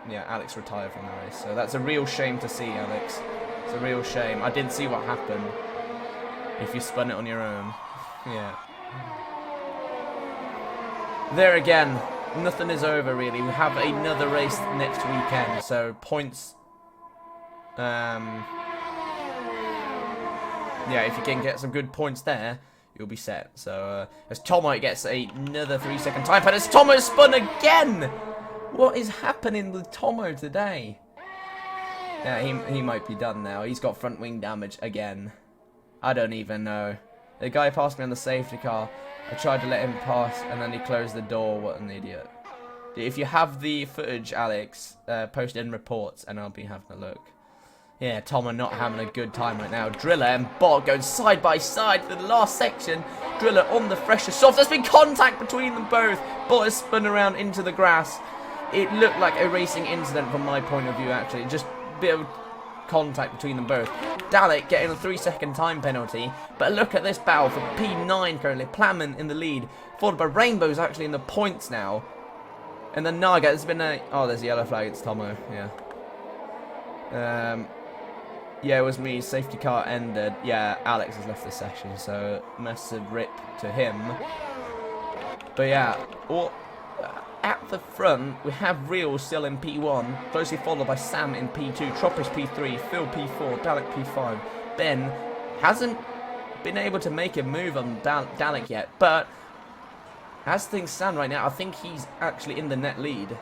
Yeah, Alex retire from the race. So that's a real shame to see, Alex. It's a real shame. I didn't see what happened. If you spun it on your own. Yeah. There again. Nothing is over, really. We have another race next weekend. So, points... yeah, if you can get some good points there, you'll be set. So, as Tomo gets another 3-second time penalty. Tomo spun again! What is happening with Tomo today? Yeah, he might be done now. He's got front wing damage again. I don't even know. The guy passed me on the safety car. I tried to let him pass, and then he closed the door. What an idiot. If you have the footage, Alex, post it in reports, and I'll be having a look. Yeah, Tom are not having a good time right now. Driller and Bot going side by side for the last section. Driller on the fresher soft. There's been contact between them both. Bot has spun around into the grass. It looked like a racing incident from my point of view, actually. Just a bit of contact between them both. Dalek getting a 3-second time penalty. But look at this battle for P9 currently. Plamen in the lead. Followed by Rainbow's actually in the points now. And then Naga, there's been a... Oh, there's a yellow flag. It's Tomo, yeah. Yeah, it was me. Safety car ended. Yeah, Alex has left the session, so massive rip to him. But yeah, at the front, we have Real still in P1, closely followed by Sam in P2, Tropish P3, Phil P4, Dalek P5. Ben hasn't been able to make a move on Dalek yet, but as things stand right now, I think he's actually in the net lead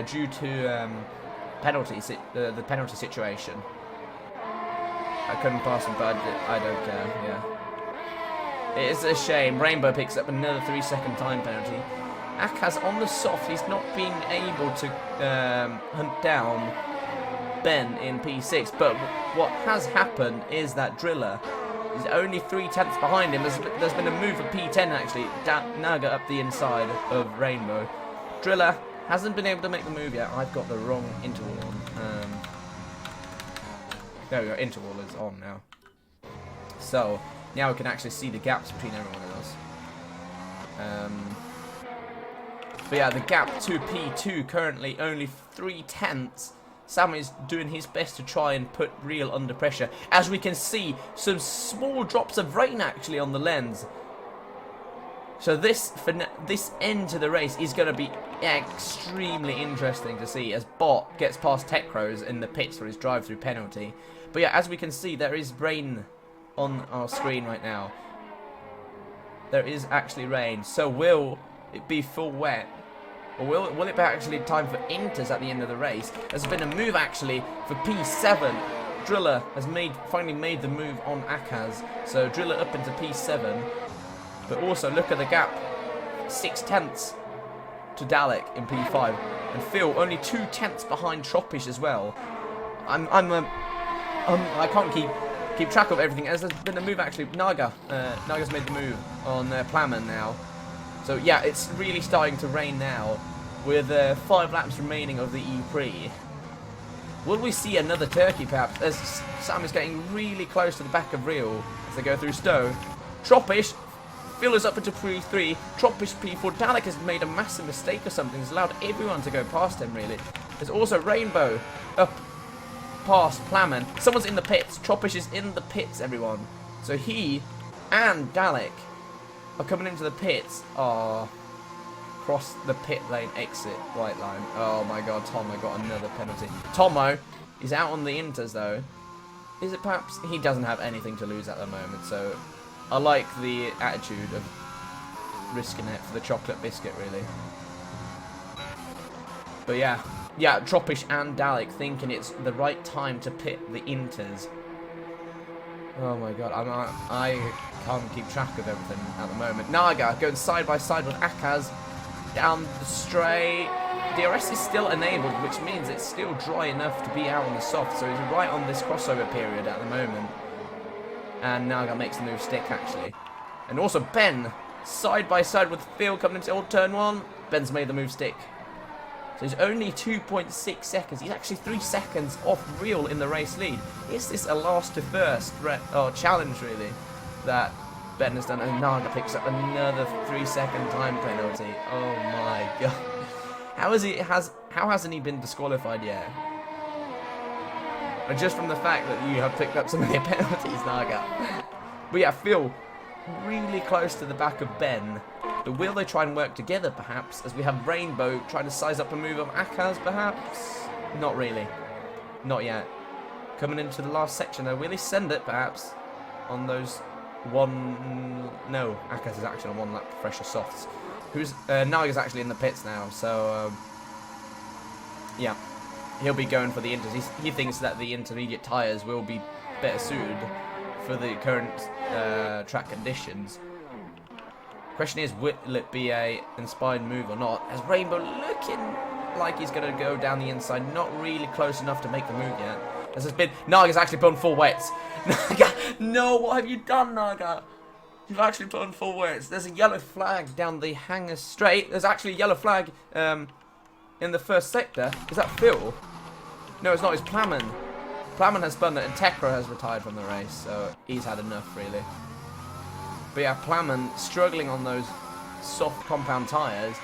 due to the penalty situation. I couldn't pass him, but I don't care, yeah. It is a shame. Rainbow picks up another 3-second time penalty. Akaz on the soft, he's not being able to hunt down Ben in P6, but what has happened is that Driller is only 3/10 behind him. There's been a move for P10 actually. Naga up the inside of Rainbow. Driller hasn't been able to make the move yet. I've got the wrong interval on. There we go, interval is on now. So, now we can actually see the gaps between everyone else. But yeah, the gap to P2 currently only 3/10. Sam is doing his best to try and put Real under pressure. As we can see, some small drops of rain actually on the lens. So this end to the race is going to be extremely interesting to see as Bot gets past Techros in the pits for his drive-through penalty. But yeah, as we can see, there is rain on our screen right now. There is actually rain. So will it be full wet? Or will it be actually time for inters at the end of the race? There's been a move actually for P7. Driller has finally made the move on Akaz. So Driller up into P7. But also look at the gap. 6/10 to Dalek in P5. And Phil only 2/10 behind Tropish as well. I can't keep track of everything. As there's been a move actually. Naga's made the move on Plamen now. So yeah, it's really starting to rain now, with 5 laps remaining of the Eprix. Will we see another turkey perhaps, as Sam is getting really close to the back of Real as they go through Stowe. Tropish, Phil is up into P3, Tropish P4, Dalek has made a massive mistake or something, he's allowed everyone to go past him really. There's also Rainbow up past Plamen. Someone's in the pits, Tropish is in the pits everyone. So he and Dalek are coming into the pits. Oh, cross the pit lane exit, white line. Oh my god, Tomo got another penalty. Tomo is out on the inters though. Is it perhaps? He doesn't have anything to lose at the moment, so I like the attitude of risking it for the chocolate biscuit really. But yeah, Tropish and Dalek thinking it's the right time to pit the inters. Oh my god, I can't keep track of everything at the moment. Naga going side by side with Akaz down the straight. DRS is still enabled, which means it's still dry enough to be out on the soft, so he's right on this crossover period at the moment. And Naga makes the move stick actually. And also Ben, side by side with Phil coming into old turn 1. Ben's made the move stick. So he's only 2.6 seconds. He's actually 3 seconds off Real in the race lead. Is this a last to first challenge really that Ben has done? And Naga picks up another 3-second time penalty. Oh my god. How hasn't he been disqualified yet? And just from the fact that you have picked up so many penalties, Naga. But yeah, Phil, really close to the back of Ben. But will they try and work together, perhaps? As we have Rainbow trying to size up a move of Akaz, perhaps? Not really. Not yet. Coming into the last section, though. Will he send it, perhaps? On those one... No, Akaz is actually on one lap fresher softs. Who's... Naga's actually in the pits now, so... yeah. He'll be going for the inters. He thinks that the intermediate tyres will be better suited for the current track conditions. Question is, will it be a inspired move or not? As Rainbow looking like he's going to go down the inside, not really close enough to make the move yet. As has been, Naga's actually put on full wets. Naga, no, what have you done, Naga? You've actually put on full wets. There's a yellow flag down the hanger straight. There's actually a yellow flag in the first sector. Is that Phil? No, it's not. It's Plamen. Plamen has spun it, and Tekra has retired from the race, so he's had enough, really. But yeah, Plamen struggling on those soft compound tyres,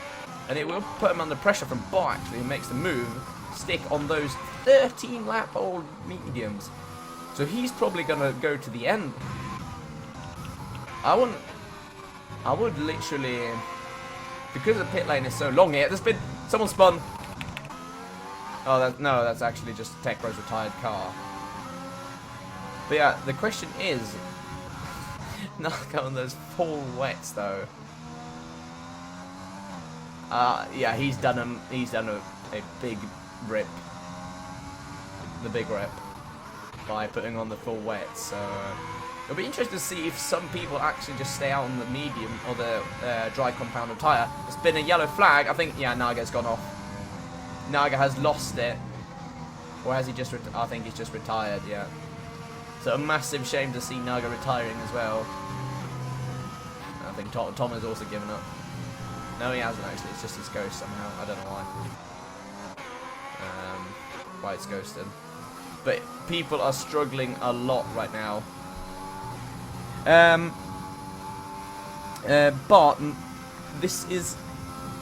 and it will put him under pressure from Bot, actually, who makes the move stick on those 13-lap-old mediums. So he's probably going to go to the end. I would literally, because the pit lane is so long here, there's been, someone spun. Oh, no, that's actually just Tekra's retired car. But yeah, the question is, not on those full wets though. Yeah, he's done a big rip, the big rip, by putting on the full wets. So it'll be interesting to see if some people actually just stay out on the medium or the dry compounded tyre. It's been a yellow flag. I think, yeah, Naga's gone off. Naga has lost it, or has he just? I think he's just retired. Yeah. So a massive shame to see Naga retiring as well. I think Tom has also given up. No, he hasn't actually. It's just his ghost somehow. I don't know why. Why it's ghosted. But people are struggling a lot right now. But this is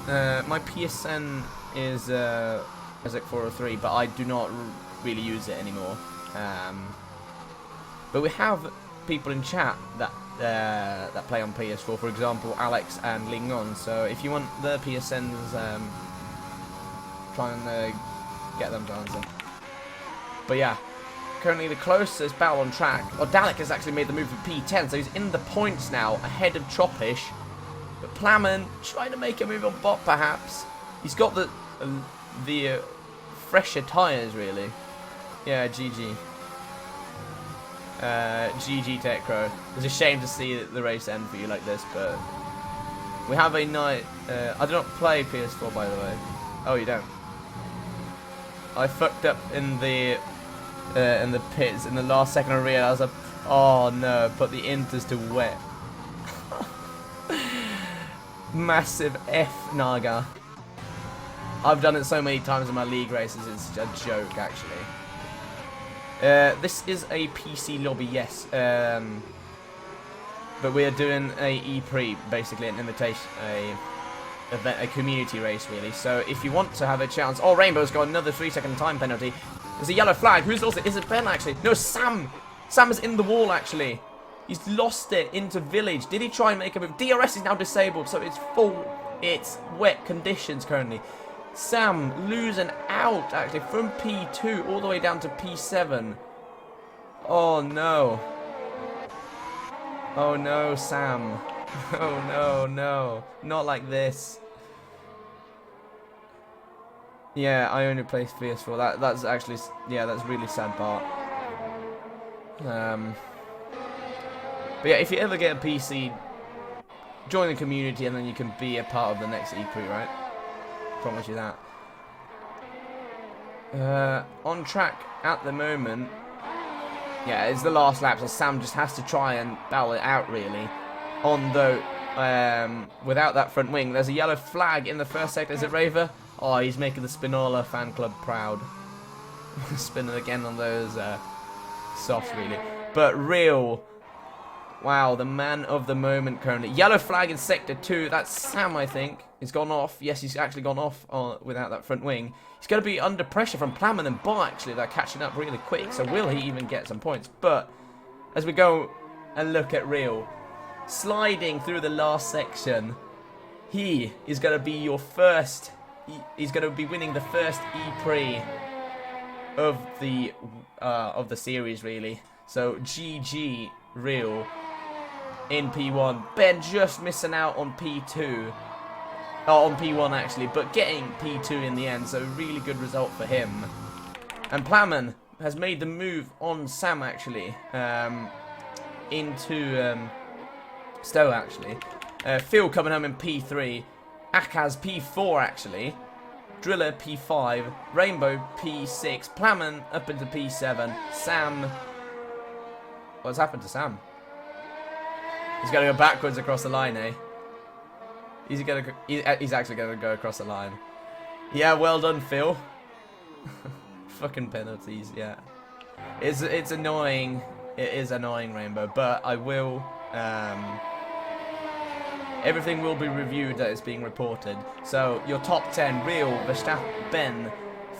my PSN is Wazuk 403, but I do not really use it anymore. But we have people in chat that that play on PS4, for example, Alex and Lingon. So if you want the PSNs, try and get them to answer. But yeah, currently the closest battle on track. Oh, Dalek has actually made the move for P10, so he's in the points now, ahead of Choppish. But Plamen trying to make a move on Bot, perhaps. He's got the fresher tyres, really. Yeah, GG. GG Tekro. It's a shame to see the race end for you like this, but we have a night. I do not play PS4, by the way. Oh, you don't? I fucked up in the pits in the last second. I realised, oh no, put the inters to wet. Massive F, Naga. I've done it so many times in my league races, it's a joke, actually. This is a PC lobby, yes. But we are doing a Eprix, basically an invitation, a community race, really. So if you want to have a chance, oh, Rainbow's got another 3-second time penalty. There's a yellow flag. Who's lost it? Is it Ben, actually? No, Sam. Sam is in the wall, actually. He's lost it into village. Did he try and make a move? DRS is now disabled, so it's full. It's wet conditions currently. Sam losing out, actually, from P2 all the way down to P7. Oh, no. Oh, no, Sam. Oh, no, no. Not like this. Yeah, I only play PS4. That's actually, yeah, that's really sad part. But yeah, if you ever get a PC, join the community and then you can be a part of the next Eprix, right? Promise you that. On track at the moment. Yeah, it's the last lap, so Sam just has to try and battle it out, really. On the without that front wing. There's a yellow flag in the first sector. Is it Raver? Oh, he's making the Spinola fan club proud. Spinning again on those softs, really. But real Wow, the man of the moment currently. Yellow flag in sector 2. That's Sam, I think. He's gone off. Yes, he's actually gone off without that front wing. He's going to be under pressure from Plamen and Bot, actually. They're catching up really quick. So will he even get some points? But as we go and look at Real, sliding through the last section, he is going to be your first. He's going to be winning the first Eprix of the series, really. So GG Real in P1. Ben just missing out on P2. On P1 actually, but getting P2 in the end, so really good result for him. And Plamen has made the move on Sam actually, into Stowe actually. Phil coming home in P3, Akaz P4 actually, Driller P5, Rainbow P6, Plamen up into P7, Sam... What's happened to Sam? He's going to go backwards across the line, eh? He's actually going to go across the line. Yeah, well done, Phil. Fucking penalties, yeah. It's annoying. It is annoying, Rainbow, but I will... everything will be reviewed that is being reported. So, your top 10, Real, Verstappen, Ben,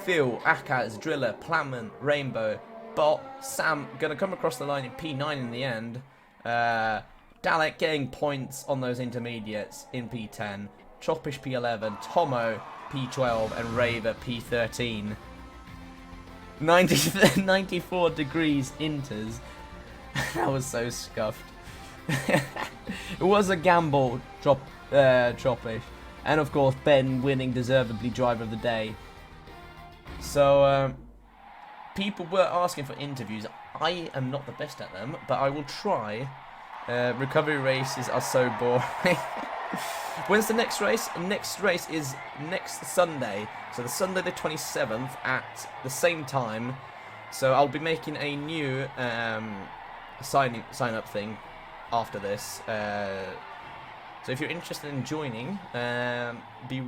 Phil, Akaz, Driller, Plamen, Rainbow, Bot, Sam, going to come across the line in P9 in the end. Dalek getting points on those intermediates in P10. Choppish P11, Tomo P12, and Raver P13. 94 degrees inters. That was so scuffed. It was a gamble, Choppish. And of course, Ben winning deservedly driver of the day. So, people were asking for interviews. I am not the best at them, but I will try. Recovery races are so boring. When's the next race? Next race is next Sunday. So the Sunday the 27th at the same time. So I'll be making a new sign up thing after this. So if you're interested in joining, be